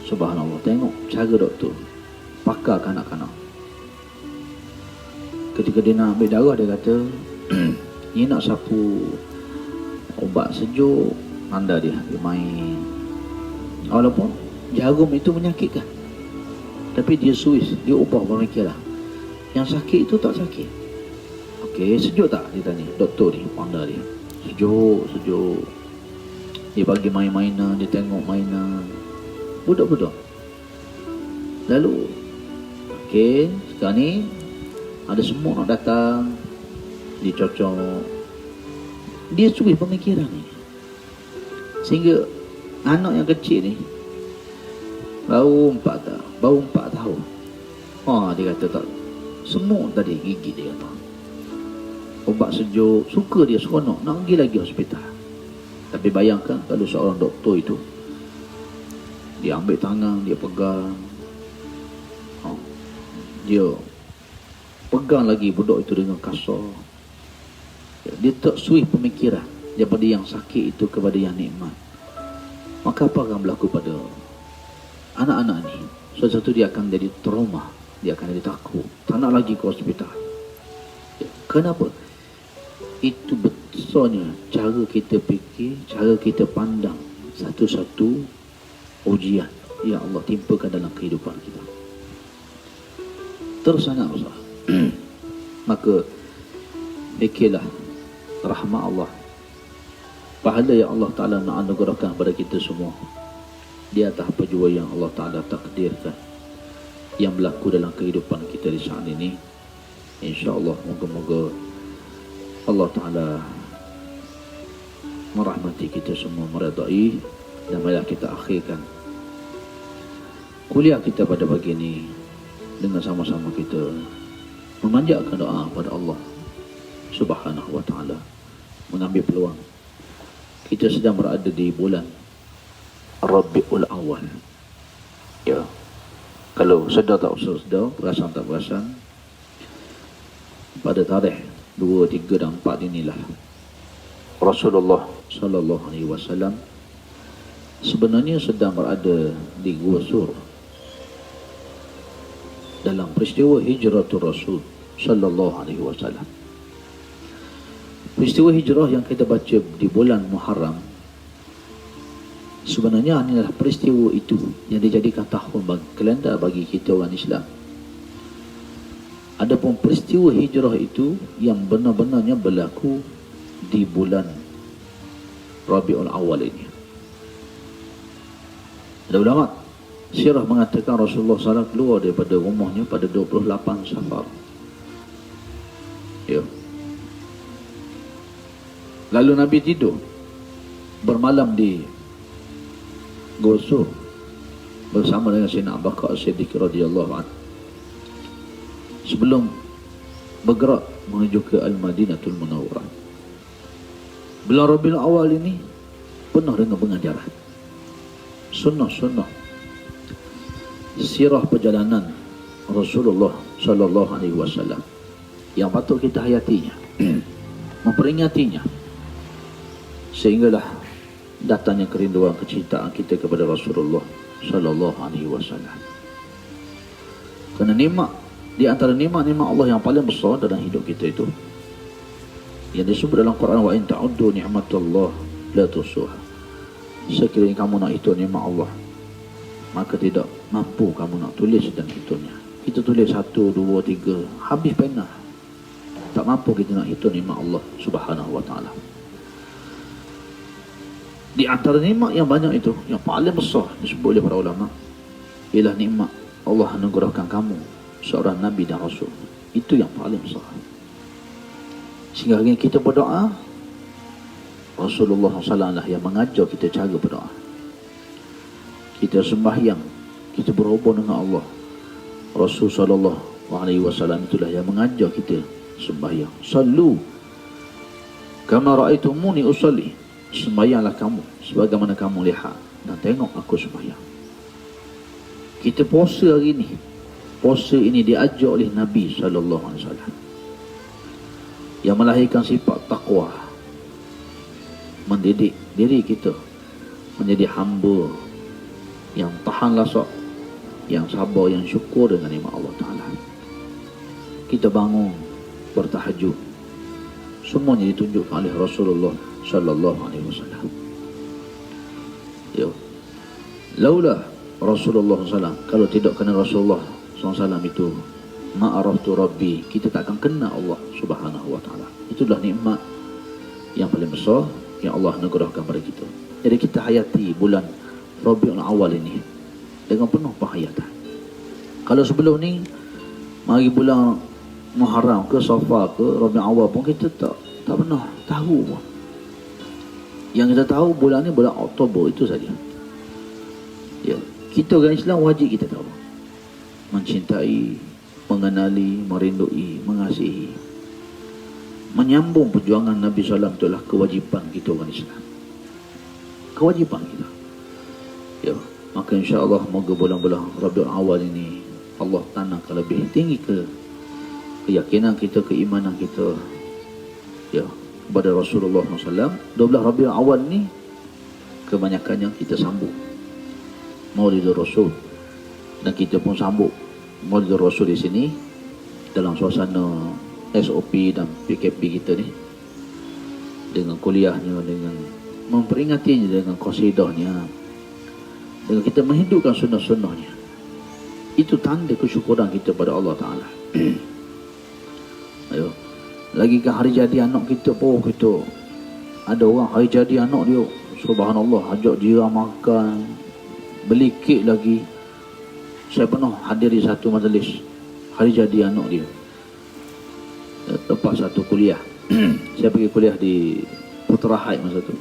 Subhanallah, tengok cara doktor pakar kanak-kanak. Ketika dia nak ambil darah, dia kata ni nak sapu ubat sejuk, anda dia main. Walaupun jarum itu menyakitkan, tapi dia suis, dia ubah pemikiran. Yang sakit itu tak sakit. Okey, sejuk tak? Dia tanya doktor ni, anda dia. Sejuk. Dia bagi main-mainan, dia tengok mainan. Budak-budak. Lalu okey, sekarang ni ada semua nak datang, dia cocok. Dia suruh pemikiran ni. Sehingga anak yang kecil ni baru 4 tahun. Dia kata tak. Semua tadi gigit dia kata. Ubat sejuk, suka dia seronok nak pergi lagi hospital. Tapi bayangkan kalau seorang doktor itu, dia ambil tangan, dia pegang. Dia pegang lagi budak itu dengan kasar. Dia tak suih pemikiran daripada yang sakit itu kepada yang nikmat. Maka apa akan berlaku pada anak-anak ni? Suatu satu dia akan jadi trauma, dia akan jadi takut, tak nak lagi ke hospital. Kenapa? Itu besarnya cara kita fikir, cara kita pandang satu-satu ujian yang Allah timpakan dalam kehidupan kita. Terus sangat besar. Maka fikirlah rahmat Allah, pahala yang Allah Ta'ala nak anugerahkan kepada kita semua di atas apa jua yang Allah Ta'ala takdirkan yang berlaku dalam kehidupan kita di saat ini. InsyaAllah moga-moga Allah Ta'ala merahmati kita semua, meredai, dan marilah kita akhirkan kuliah kita pada pagi ini dengan sama-sama kita memanjatkan doa kepada Allah Subhanahu wa Ta'ala, mengambil peluang. Kita sedang berada di bulan Rabiul Awal. Ya, kalau sedar tak sedar, perasan tak perasan, pada tarikh 2, 3 dan 4 inilah Rasulullah sallallahu alaihi wasallam sebenarnya sedang berada di Gua Sur dalam peristiwa hijratul Rasul sallallahu alaihi wasallam. Peristiwa hijrah yang kita baca di bulan Muharram sebenarnya inilah peristiwa itu yang dijadikan tahun bagi kalender bagi kita orang Islam. Adapun peristiwa hijrah itu yang benar-benarnya berlaku di bulan Rabiul Awal ini. Ada ulama sirah mengatakan Rasulullah SAW keluar daripada rumahnya pada 28 Safar. Ya. Lalu Nabi tidur bermalam di Gosur bersama dengan Sayyidina Abu Bakar As-Siddiq radhiyallahu anhu sebelum bergerak menuju ke Al-Madinatul Munawwarah. Bulan Rabiul Awal ini penuh dengan pengajaran, sunnah-sunnah, sirah perjalanan Rasulullah sallallahu alaihi wasallam yang patut kita hayatinya, memperingatinya, sehinggalah datangnya kerinduan kecintaan kita kepada Rasulullah sallallahu alaihi wasallam. Kerana nikmat di antara nikmat-nikmat Allah yang paling besar dalam hidup kita itu yang disebut dalam Quran, wa in ta'uddu ni'matallah la tuhsuha. Sekiranya kamu nak hitung nikmat Allah, maka tidak mampu kamu nak tulis dan hitungnya. Kita tulis 1, 2, 3, habis pena. Tak mampu kita nak hitung nikmat Allah Subhanahu wa Ta'ala. Di antara nikmat yang banyak itu, yang paling besar disebut oleh para ulama, ialah nikmat Allah anugerahkan kamu seorang Nabi dan Rasul. Itu yang paling besar. Sehingga hari ini kita berdoa, Rasulullah SAW lah yang mengajar kita cara berdoa. kita sembahyang, kita berhubung dengan Allah. Rasul sallallahu alaihi wasallam itulah yang mengajar kita sembahyang. Sallu kama ra'aitumuni usalli. Sembahyanglah kamu sebagaimana kamu lihat dan tengok aku sembahyang. Kita puasa hari ini. Puasa ini diajar oleh Nabi sallallahu alaihi wasallam, yang melahirkan sifat takwa, mendidik diri kita menjadi hamba yang tahan lasak, yang sabar, yang syukur dengan nikmat Allah Ta'ala. Kita bangun bertahajud, semuanya ditunjukkan oleh Rasulullah sallallahu alaihi wasallam. Ya, laulah Rasulullah SAW, kalau tidak kena Rasulullah SAW itu, ma'araftu Rabbi, kita tak akan kena Allah Subhanahu wa Ta'ala. Itulah nikmat yang paling besar yang Allah anugerahkan pada kita. Jadi kita hayati bulan Rabiul Awal ini dengan penuh penghayatan. Kalau sebelum ni, mari bulan Muharram ke Safar ke Rabiul Awal pun kita tak pernah tahu pun. Yang kita tahu bulan ni bulan Oktober itu saja. Ya, kita orang Islam wajib kita tahu, mencintai, mengenali, merindui, mengasihi, menyambung perjuangan Nabi SAW. Itulah kewajipan kita orang Islam, kewajipan kita. Ya, maka insya-Allah moga bulan-bulan Rabiul Awal ini Allah tanamkan lebih tinggi keyakinan kita, keimanan kita, ya, kepada Rasulullah SAW. 12 Rabiul Awal ni kebanyakannya kita sambut Maulidur Rasul, dan kita pun sambut Maulidur Rasul di sini dalam suasana SOP dan PKP kita ni, dengan kuliahnya, dengan memperingatinya, dengan qasidahnya, dengan kita menghidupkan sunnah-sunnahnya. Itu tanda kesyukuran kita pada Allah Ta'ala. Ayo, lagi ke hari jadi anak kita pun, kita ada orang hari jadi anak dia, subhanallah, ajak dia makan, beli kek lagi. Saya pernah hadiri satu majlis hari jadi anak dia, lepas satu kuliah. Saya pergi kuliah di Putra Haid masa tu.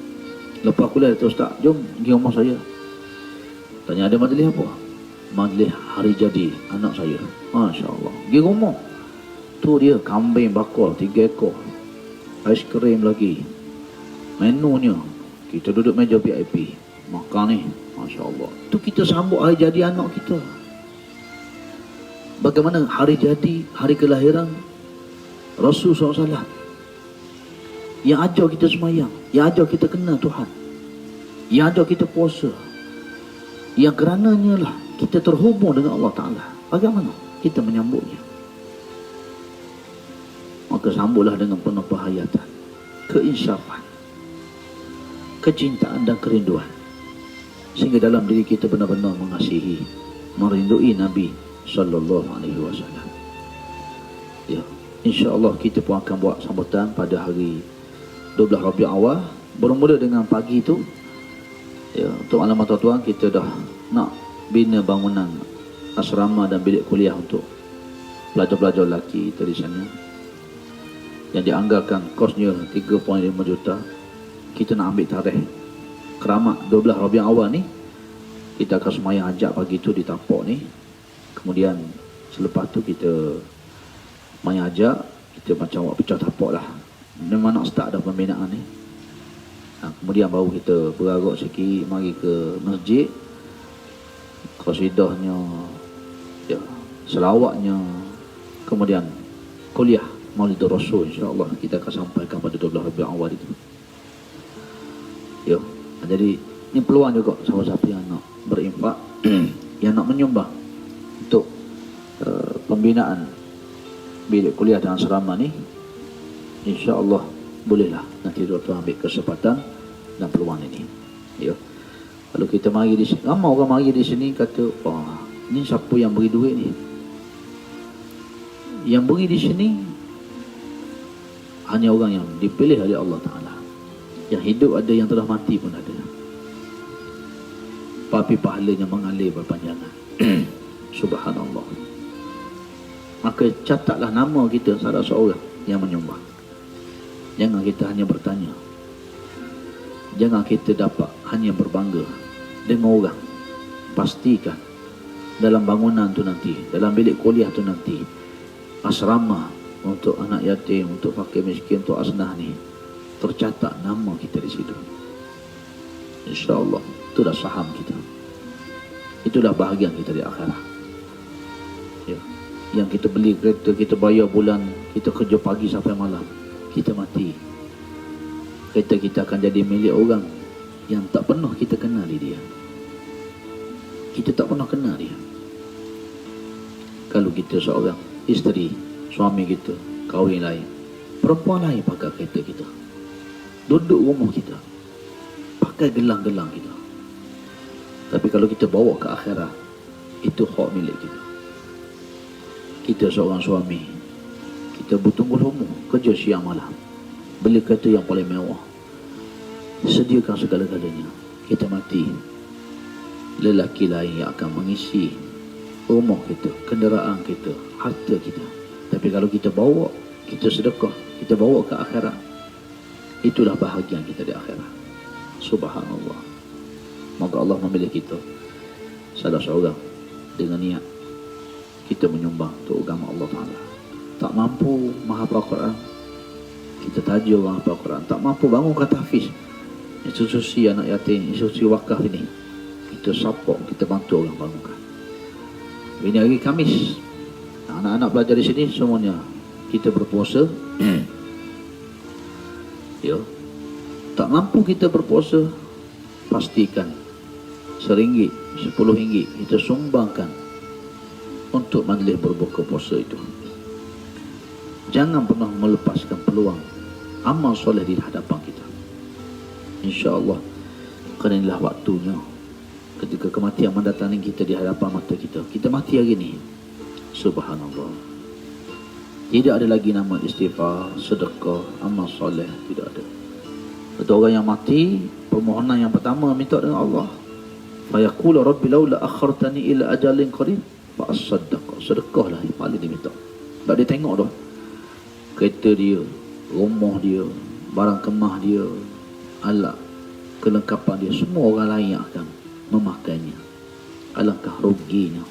Lepas kuliah tu, Ustaz, jom pergi rumah saya. Tanya ada majlis apa? Majlis hari jadi anak saya. Masya Allah. Pergi rumah tu, dia kambing bakar 3 ekor, ais krim lagi, menunya. Kita duduk meja VIP makan ni, Masya Allah. Tu kita sambut hari jadi anak kita. Bagaimana hari jadi, hari kelahiran Rasul SAW, yang ajar kita semayang, yang ajar kita kenal Tuhan, yang ajar kita puasa, yang kerananya lah kita terhubung dengan Allah Ta'ala. Bagaimana kita menyambutnya? Maka sambutlah dengan penuh penghayatan, keinsafan, kecintaan dan kerinduan, sehingga dalam diri kita benar-benar mengasihi, merindui Nabi Sallallahu Alaihi Wasallam. Ya, insya-Allah kita pun akan buat sambutan pada hari 12 Rabiul Awal, bermula dengan pagi itu. Ya, untuk alamat tuan-tuan, kita dah nak bina bangunan asrama dan bilik kuliah untuk pelajar-pelajar lelaki kita di sana, yang dianggarkan kosnya 3.5 juta. Kita nak ambil tarikh keramat 12 Rabiul Awal ni. Kita akan semayang hajat pagi tu di tapak ni. Kemudian selepas tu kita semayang hajat, kita macam buat pecah tapak lah. Memang nak start dah pembinaan ni. Kemudian baru kita beragak sikit, mari ke masjid, qasidahnya, ya, selawatnya, kemudian kuliah Maulidur Rasul. InsyaAllah kita akan sampaikan pada 12 Rabiul Awal itu. Ya, jadi ini peluang juga siapa-siapa yang nak berinfak, yang nak menyumbang untuk pembinaan bilik kuliah dan asrama ni, insya-Allah bolehlah nanti tuan ambil kesempatan dan peluang ini. Ya. Kalau kita mari di sini, ramai orang mari di sini kata, wah, ni siapa yang beri duit ni? Yang beri di sini hanya orang yang dipilih oleh Allah Ta'ala. Yang hidup ada, yang telah mati pun ada. Tapi pahalanya mengalir berpanjangan. Subhanallah. Maka catatlah nama kita salah seorang yang menyumbang. Jangan kita hanya bertanya, jangan kita dapat hanya berbangga dengan orang, pastikan dalam bangunan tu nanti, dalam bilik kuliah tu nanti, asrama untuk anak yatim, untuk fakir miskin, untuk asnah ni, tercatat nama kita di situ. InsyaAllah, itulah saham kita. Itulah bahagian kita di akhirat. Ya. Yang kita beli kereta, kita bayar bulan, kita kerja pagi sampai malam, kita mati, kereta kita akan jadi milik orang yang tak pernah kita kenali dia. Kita tak pernah kenal dia. Kalau kita seorang isteri, suami kita kahwin lain, perempuan lain pakai kereta kita, duduk rumah kita, pakai gelang-gelang kita. Tapi kalau kita bawa ke akhirat, itu hak milik kita. Kita seorang suami, kita bertunggu lumu, kerja siang malam, beli kereta yang paling mewah, sediakan segala-galanya. Kita mati, lelaki lain yang akan mengisi rumah kita, kenderaan kita, harta kita. Tapi kalau kita bawa, kita sedekah, kita bawa ke akhirat, itulah bahagian kita di akhirat. Subhanallah. Moga Allah memilih kita salah seorang dengan niat kita menyumbang untuk agama Allah Ta'ala. Tak mampu menghafal Quran, kita tajuk orang hafal Quran. Tak mampu bangun kata hafiz, institusi anak yatim, institusi wakaf ini, kita support, kita bantu orang bangunkan. Ini hari Khamis, anak-anak belajar di sini semuanya kita berpuasa. Ya, tak mampu kita berpuasa, pastikan RM1, RM10 kita sumbangkan untuk majlis berbuka puasa itu. Jangan pernah melepaskan peluang amal soleh di hadapan kita. InsyaAllah, kerana inilah waktunya ketika kematian mendatangi kita di hadapan mata kita. Kita mati hari ini, subhanallah, tidak ada lagi nama istighfar, sedekah, amal soleh, tidak ada. Betul, orang yang mati, permohonan yang pertama minta dengan Allah, fayaqulu rabbi laula akhartani ila ajalin qarib fa asaddaqa. Sedekahlah yang paling diminta. Tak dia tengok dah kereta dia, rumah dia, barang kemah dia, alat kelengkapan dia, semua orang lain yang akan memakainya. Alangkah ruginya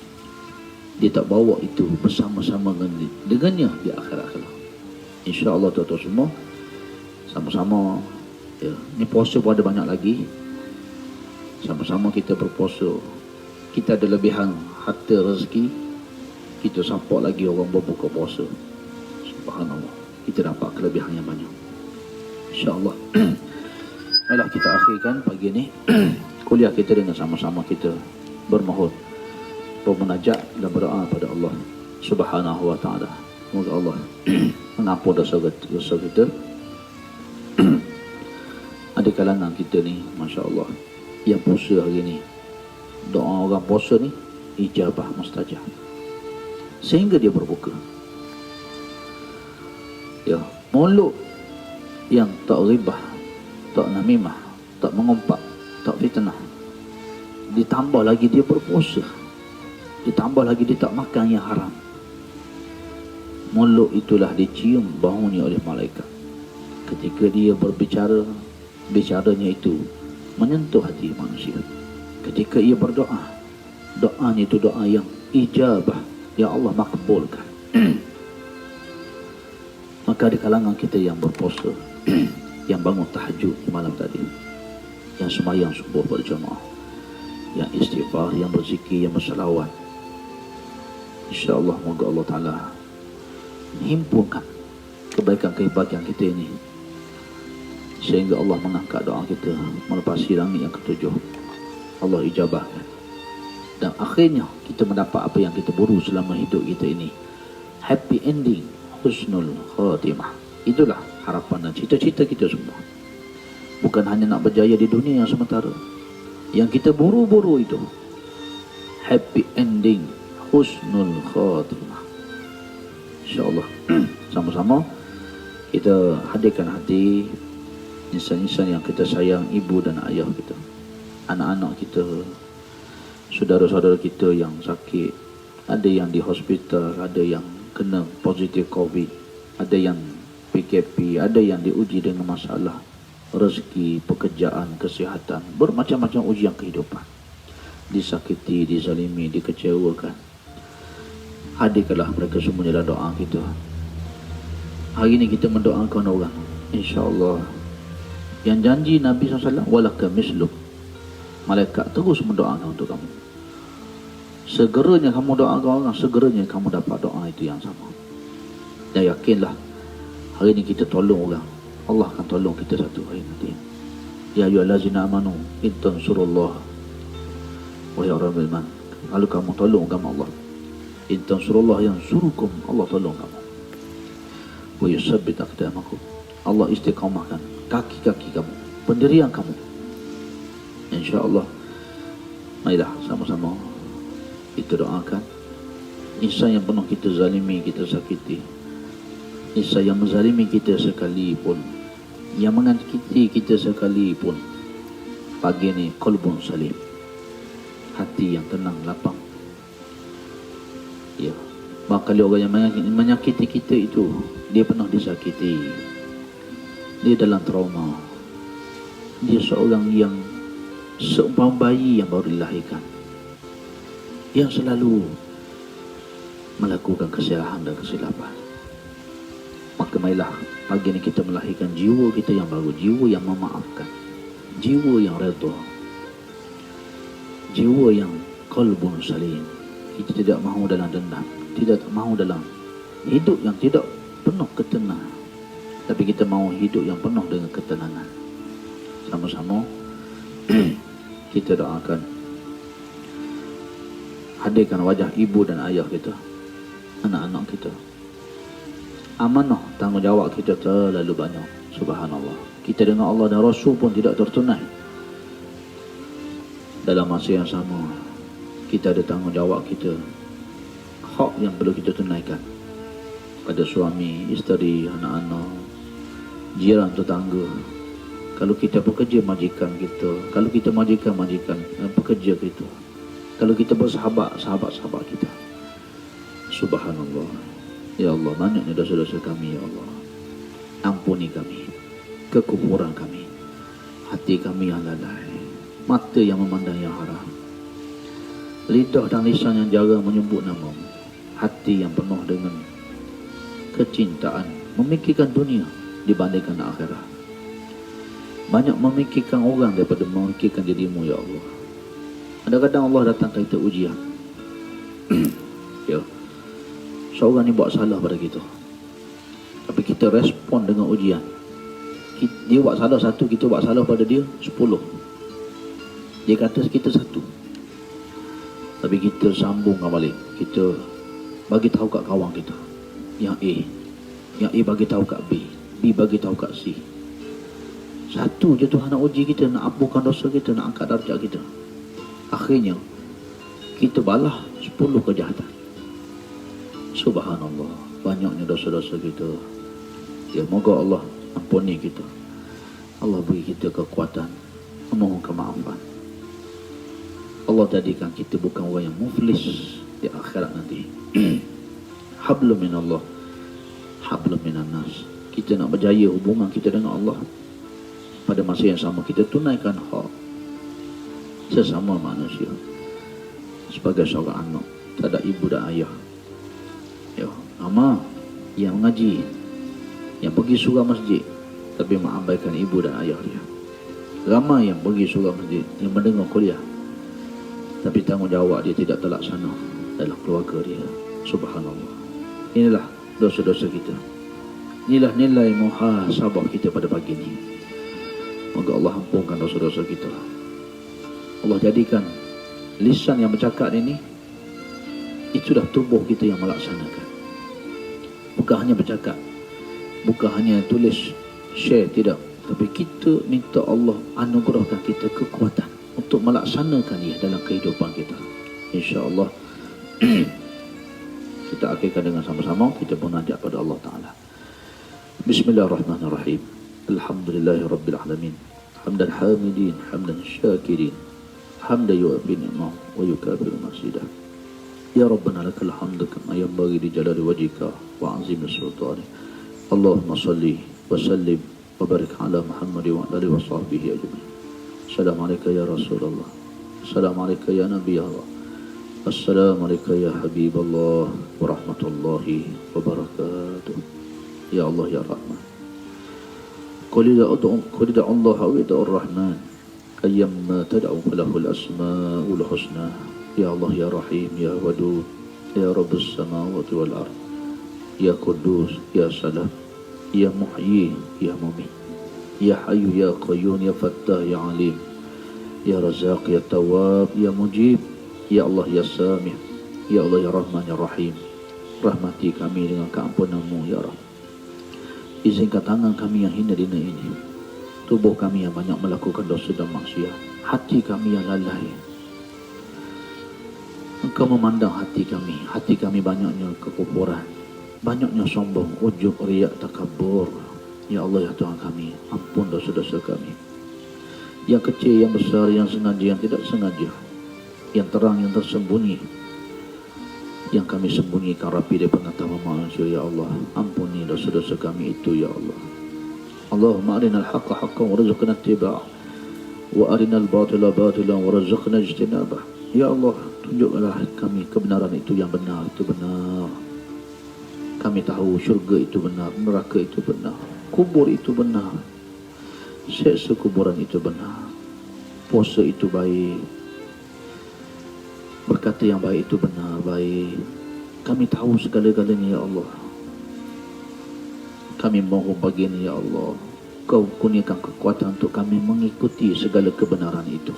dia tak bawa itu bersama-sama dengannya di akhirat kelak. InsyaAllah tuan-tuan semua sama-sama, ya, ni puasa pun ada banyak lagi. Sama-sama kita berpuasa, kita ada lebihan harta rezeki, kita support lagi orang berbuka puasa. Subhanallah, kita dapat kelebihan yang banyak, InsyaAllah. Baiklah, kita akhirkan pagi ni kuliah kita dengan sama-sama kita bermohon, bermunajat dan berdoa pada Allah Subhanahu wa ta'ala. Semoga Allah mengampun dosa kita. Ada kalangan kita ni, Masya Allah, yang puasa hari ni, doa orang puasa ni ijabah mustajab, sehingga dia berbuka. Ya, mulut yang tak ribah, tak namimah, tak mengumpat, tak fitnah, ditambah lagi dia berpuasa, ditambah lagi dia tak makan yang haram. Mulut itulah dicium baunya oleh malaikat. Ketika dia berbicara, bicaranya itu menyentuh hati manusia. Ketika ia berdoa, doanya itu doa yang ijabah, ya Allah makbulkan. Maka di kalangan kita yang berpuasa, yang bangun tahajud di malam tadi, yang sembahyang subuh berjamaah, yang istighfar, yang berzikir, yang bersalawat, InsyaAllah moga Allah Ta'ala himpunkan kebaikan-kebaikan kita ini, sehingga Allah mengangkat doa kita melepasi langit yang ketujuh. Allah ijabahkan, dan akhirnya kita mendapat apa yang kita buru selama hidup kita ini, happy ending, husnul khatimah. Itulah harapan dan cita-cita kita semua. Bukan hanya nak berjaya di dunia yang sementara, yang kita buru-buru itu happy ending, husnul khatimah. InsyaAllah sama-sama kita hadirkan hati insan-insan yang kita sayang, ibu dan ayah kita, anak-anak kita, saudara-saudara kita yang sakit, ada yang di hospital, ada yang kena positif COVID, ada yang PKP, ada yang diuji dengan masalah rezeki, pekerjaan, kesihatan, bermacam-macam ujian kehidupan. disakiti, dizalimi, dikecewakan. Hadirkanlah mereka semuanya dalam doa kita. Hari ini kita mendoakan orang, insya-Allah yang janji Nabi SAW, walaka misluk, malaikat terus mendoakan untuk kamu. Segeranya kamu doakan orang, segeranya kamu dapat doa itu yang sama. Dan yakinlah, hari ini kita tolong orang, Allah akan tolong kita satu hari nanti. Ya ayyuhallazina amanu in tansurullah, wahai orang beriman, kalau kamu tolong agama Allah, in tansurullah yansurukum, Allah tolong kamu. Wa yusabbit aqdamakum, Allah istiqamahkan kaki-kaki kamu, pendirian kamu. Insya-Allah. Marilah sama-sama kita doakan insan yang penuh kita zalimi, kita sakiti, insan yang menzalimi kita sekalipun, yang menyakiti kita sekalipun, pagi ni qalbun salim, hati yang tenang, lapang. Ya, maka orang yang menyakiti kita itu, dia pernah disakiti, dia dalam trauma, dia seorang yang seumpama bayi yang baru dilahirkan, yang selalu melakukan kesalahan dan kesilapan. Maka marilah pagi ini kita melahirkan jiwa kita yang baru, jiwa yang memaafkan, jiwa yang redha, jiwa yang qalbun salim. Kita tidak mahu dalam dendam, tidak mahu dalam hidup yang tidak penuh ketenangan, tapi kita mahu hidup yang penuh dengan ketenangan. Sama-sama kita doakan, hadirkan wajah ibu dan ayah kita, anak-anak kita. Amanah tanggungjawab kita terlalu banyak. Subhanallah, kita dengan Allah dan Rasul pun tidak tertunai. Dalam masa yang sama, kita ada tanggungjawab kita, hak yang perlu kita tunaikan pada suami, isteri, anak-anak, jiran, tetangga. Kalau kita pekerja, majikan kita. Kalau kita majikan pekerja kita. Kalau kita bersahabat, sahabat-sahabat kita. Subhanallah. Ya Allah, banyaknya dosa-dosa kami, ya Allah. Ampuni kami kekufuran kami, hati kami yang lalai, mata yang memandang yang haram, lidah dan lisan yang jarang menyebut namamu, hati yang penuh dengan kecintaan, memikirkan dunia dibandingkan akhirat. Banyak memikirkan orang daripada memikirkan dirimu, ya Allah. Kadang-kadang Allah datangkan kita ujian. Ya, seorang ni buat salah pada kita, tapi kita respon dengan ujian. Dia buat salah satu, kita buat salah pada dia 10. Dia kata kita satu, tapi kita sambungkan balik. Kita bagi tahu kat kawan kita yang A bagi tahu kat B bagi tahu kat C. Satu je Tuhan nak uji kita, nak ampunkan dosa kita, nak angkat darjat kita. Akhirnya kita balas 10 kejahatan. Subhanallah, banyaknya dosa-dosa kita. Ya, moga Allah ampuni kita. Allah beri kita kekuatan memohon kemaafan. Allah jadikan kita bukan orang yang muflis di akhirat nanti. Hablum minallah, hablum minan nas. Kita nak berjaya hubungan kita dengan Allah. Pada masa yang sama kita tunaikan hak sesama manusia. Sebagai seorang anak, tak ada ibu dan ayah. Ya, ama yang mengaji, yang pergi surau masjid, tapi mengabaikan ibu dan ayah dia. Ramai yang pergi surau masjid, yang mendengar kuliah, tapi tanggungjawab dia tidak terlaksana dalam keluarga dia. Subhanallah. Inilah dosa-dosa kita. Inilah nilai muhasabah kita pada pagi ini. Moga Allah ampunkan dosa-dosa kita. Allah jadikan lisan yang bercakap ini, itu dah tubuh kita yang melaksanakan. Bukan hanya bercakap, bukan hanya tulis, share, tidak. Tapi kita minta Allah anugerahkan kita kekuatan untuk melaksanakan ia dalam kehidupan kita. InsyaAllah kita akhirkan dengan sama-sama kita munajat pada Allah Ta'ala. Bismillahirrahmanirrahim. Alhamdulillahirabbil alamin. Hamdan hamidin, hamdan syakirin, hamdan yu'afi ni'mah wa yukafiru masidah. Ya Rabbana lakal hamdu kama yanbaghi li jalali wajhika wa 'azimi sultanik. Allahumma salli wa sallim wa barik ala Muhammad wa alihi wa sahbihi ajma'in. Assalamualaikum ya Rasulullah. Assalamualaikum ya Nabi Allah. Assalamualaikum ya Habib Allah warahmatullahi wabarakatuh. Ya Allah ya Rahman. Qul idza Allah wa idza Ar-Rahman. Ayyamma tad'u falahul asmaul husna. Ya Allah ya Rahim ya Wadud ya Rabbus samawati wal ard. Ya Quddus ya Salam. Ya Muhyi ya Mumit. Ya Hayyu ya Qayyum ya Fattah ya Alim. Ya Razzaq ya Tawwab ya Mujib. Ya Allah ya Sami', ya Allah ya Rahman ya Rahim. Rahmati kami dengan keampunan-Mu ya Rabb. Izinkan tangan kami yang hina dina ini, tubuh kami yang banyak melakukan dosa dan maksiat, hati kami yang lalai. Engkau memandang hati kami banyaknya kekufuran, banyaknya sombong, ujub, riak, takabur. Ya Allah ya Tuhan kami, ampun dosa-dosa kami. Yang kecil, yang besar, yang sengaja, yang tidak sengaja, yang terang, yang tersembunyi, yang kami sembunyikan rapi daripada pengetahuan manusia. Ya Allah, ampuni dosa-dosa kami itu ya Allah. Allahumma arinal haqqa haqqan warzuqna ittiba'ah wa arinal batila batilan warzuqna ijtinabah. Ya Allah, tunjuklah kami kebenaran itu yang benar, itu benar. Kami tahu syurga itu benar, neraka itu benar, kubur itu benar, siksa kuburan itu benar, puasa itu baik, berkata yang baik itu benar, baik. Kami tahu segala-galanya ya Allah. Kami mohon bagian ya Allah, Kau kurniakan kekuatan untuk kami mengikuti segala kebenaran itu.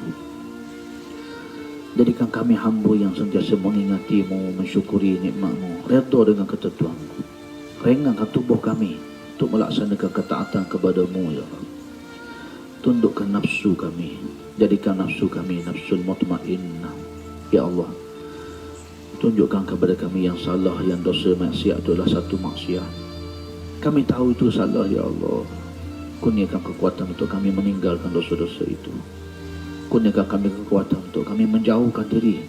Jadikan kami hamba yang sentiasa mengingati-Mu, mensyukuri nikmat-Mu, redha dengan ketentuan-Mu. Ringankan tubuh kami untuk melaksanakan ketaatan kepada-Mu ya Allah. Tundukkan nafsu kami, jadikan nafsu kami nafsul mutmainnah. Ya Allah, tunjukkan kepada kami yang salah, yang dosa maksiat itulah satu maksiat. Kami tahu itu salah ya Allah. Kurniakan kekuatan untuk kami meninggalkan dosa-dosa itu. Kurniakan kami kekuatan untuk kami menjauhkan diri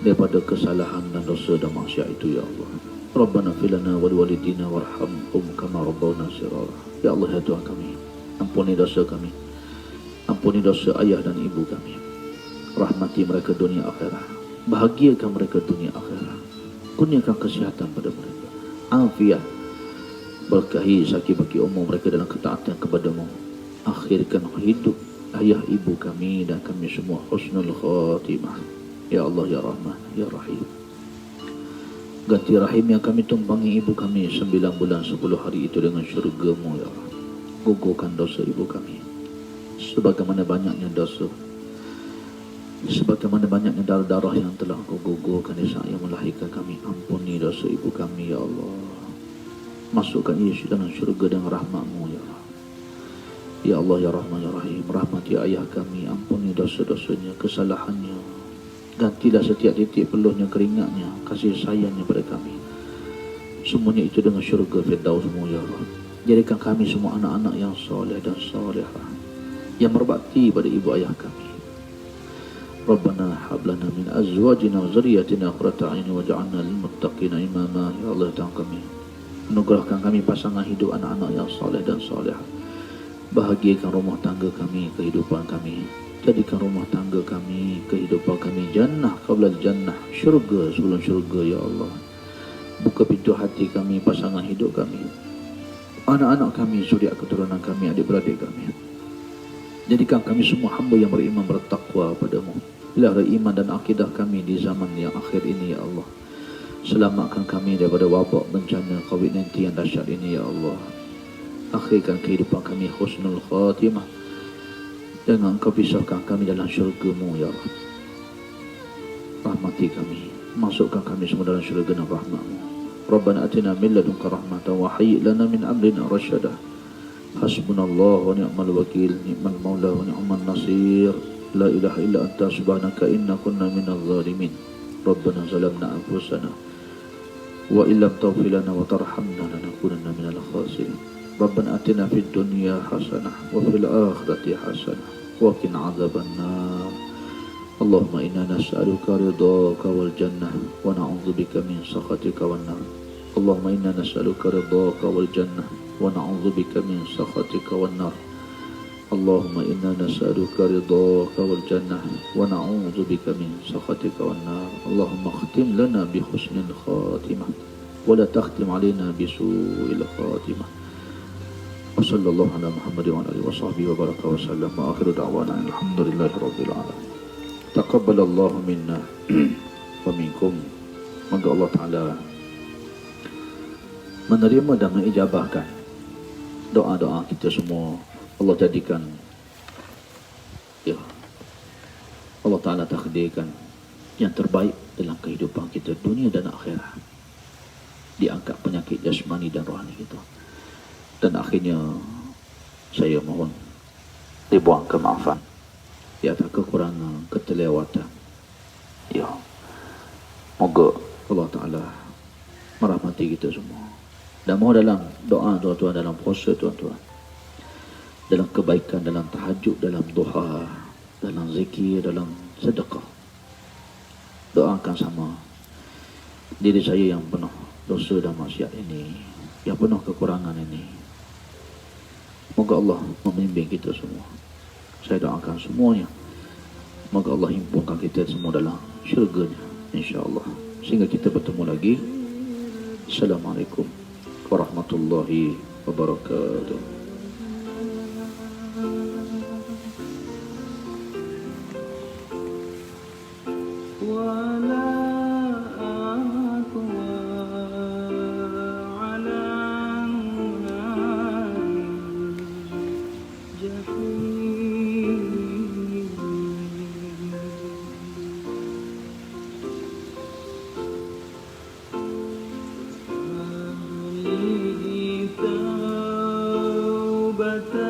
daripada kesalahan dan dosa dan maksiat itu ya Allah. Rabbana filana wal walidina warhamhum kama rabbawna shighara. Ya Allah ya Tuhan kami, ampuni dosa kami, ampuni dosa ayah dan ibu kami. Rahmati mereka dunia akhirat, bahagiakan mereka dunia akhirat, kurniakan kesihatan pada mereka, afiat, berkahi sakit bagi umur mereka dalam ketaatan kepada-Mu. Akhirkan hidup ayah ibu kami dan kami semua husnul khatimah. Ya Allah ya Rahman ya Rahim. Ganti rahim yang kami tumpangi ibu kami 9 bulan 10 hari itu dengan syurga-Mu ya Allah. Gugurkan dosa ibu kami sebagaimana banyaknya dosa, sebagaimana banyaknya darah-darah yang telah Kau gugurkan di saat yang melahirkan kami. Ampuni dosa ibu kami ya Allah. Masukkan ia dalam syurga dengan rahmat-Mu ya Allah. Ya Allah ya Rahman ya Rahim. Rahmati ayah kami, ampuni dosa-dosanya, kesalahannya. Gantilah setiap titik peluhnya, keringatnya, kasih sayangnya pada kami. Semuanya itu dengan syurga Firdaus-Mu ya Allah. Jadikan kami semua anak-anak yang soleh dan solehah, yang berbakti pada ibu ayah kami. Rabbana hablana min azwajina wa zurriyyatina qurrata a'yun waj'alna lil muttaqina imama. Ya Allah Tuhan kami, anugerahkan kami pasangan hidup anak-anak yang soleh dan solehah. Bahagiakan rumah tangga kami, kehidupan kami. Jadikan rumah tangga kami, kehidupan kami jannah qabla jannah, syurga sebelum syurga ya Allah. Buka pintu hati kami, pasangan hidup kami, anak-anak kami, zuriat keturunan kami, adik-beradik kami. Jadikan kami semua hamba yang beriman, bertakwa padamu. Pelihara iman dan akidah kami di zaman yang akhir ini ya Allah. Selamatkan kami daripada wabak bencana COVID-19 yang dahsyat ini ya Allah. Akhirkan kehidupan kami husnul khatimah, dengan Engkau pisahkan kami dalam syurga-Mu ya Allah. Rahmati kami, masukkan kami semua dalam syurga dan rahmat-Mu. Rabbana atina min ladunka rahmatan wa hayyi' lana min amrina rasyada. Hasbunallah wa ni'mal wakil, ni'mal maula wa ni'mal nasir. La ilaha illa anta subhanaka inna kunna minal zalimin. Rabbana zalamna anfusana wa illam taghfir lana wa tarhamna lanakunanna minal khasirin. Rabbana atina fid dunya hasanah wa fil akhirati hasanah wa qina adzabannar. Allahumma inna nas'aluka ridhaka wal jannah wa na'udzubika min sakhatika wan nar. Allahumma inna nas'aluka ridhaka wal jannah wa na'udzubika min sakhatika wan nar. Allahumma inna nas'aluka ridhaka wal jannah wa na'udzu bika min sakhatika wan nar. Allahumma khtim lana bi husnil khatimah wa la takhtim alaina bi su'il khatimah. Wa sallallahu ala Muhammad wa alihi wa sahbihi wa baraka wa sallam. Wa akhiru da'wana alhamdulillahi rabbil alamin. Taqabbalallahu minna wa minkum. Moga Allah Ta'ala menerima dan mengijabahkan doa-doa kita semua. Allah jadikan, ya, Allah Ta'ala takdirkan yang terbaik dalam kehidupan kita dunia dan akhirat. Diangkat penyakit jasmani dan rohani kita. Dan akhirnya saya mohon dibuang kemaafan di atas kekurangan, keterlewatan. Ya, moga Allah Ta'ala merahmati kita semua. Dan mohon dalam doa tuan-tuan, dalam puasa tuan-tuan, dalam kebaikan, dalam tahajud, dalam duha, dalam zikir, dalam sedekah, doakan sama diri saya yang penuh dosa dan maksiat ini, yang penuh kekurangan ini. Moga Allah membimbing kita semua. Saya doakan semuanya, moga Allah himpunkan kita semua dalam syurganya, insya-Allah. Sehingga kita bertemu lagi. Assalamualaikum warahmatullahi wabarakatuh. Ka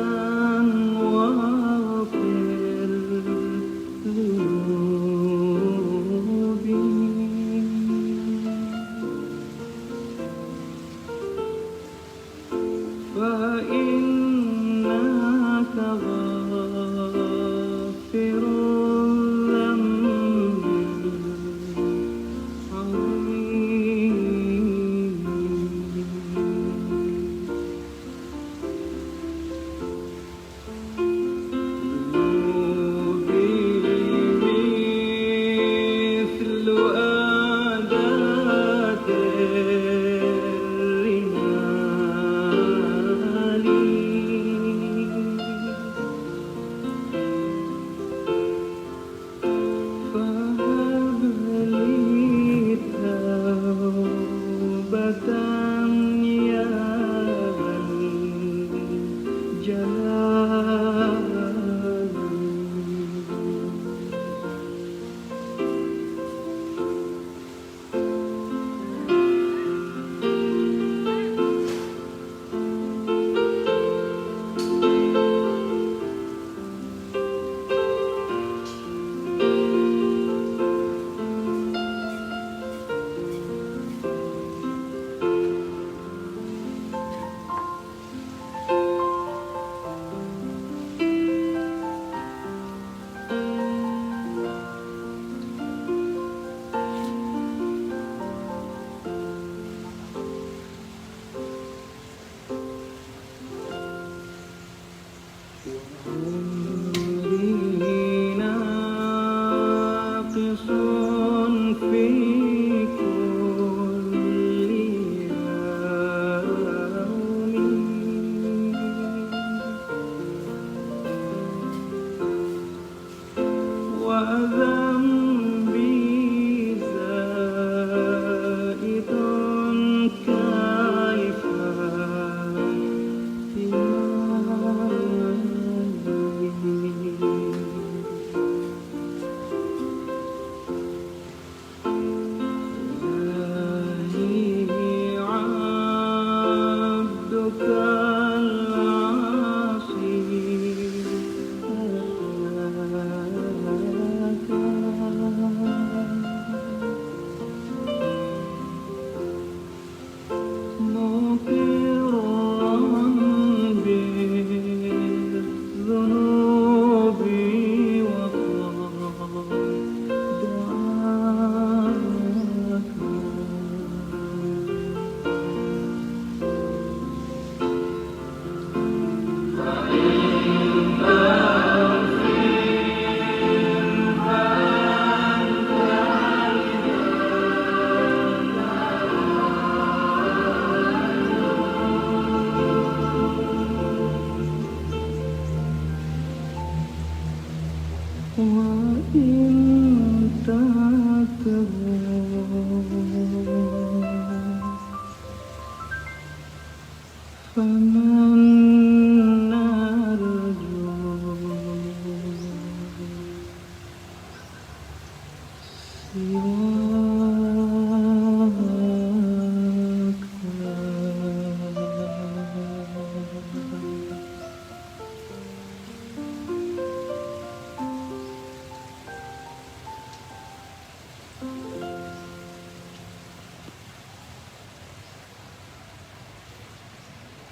وإن تعتبر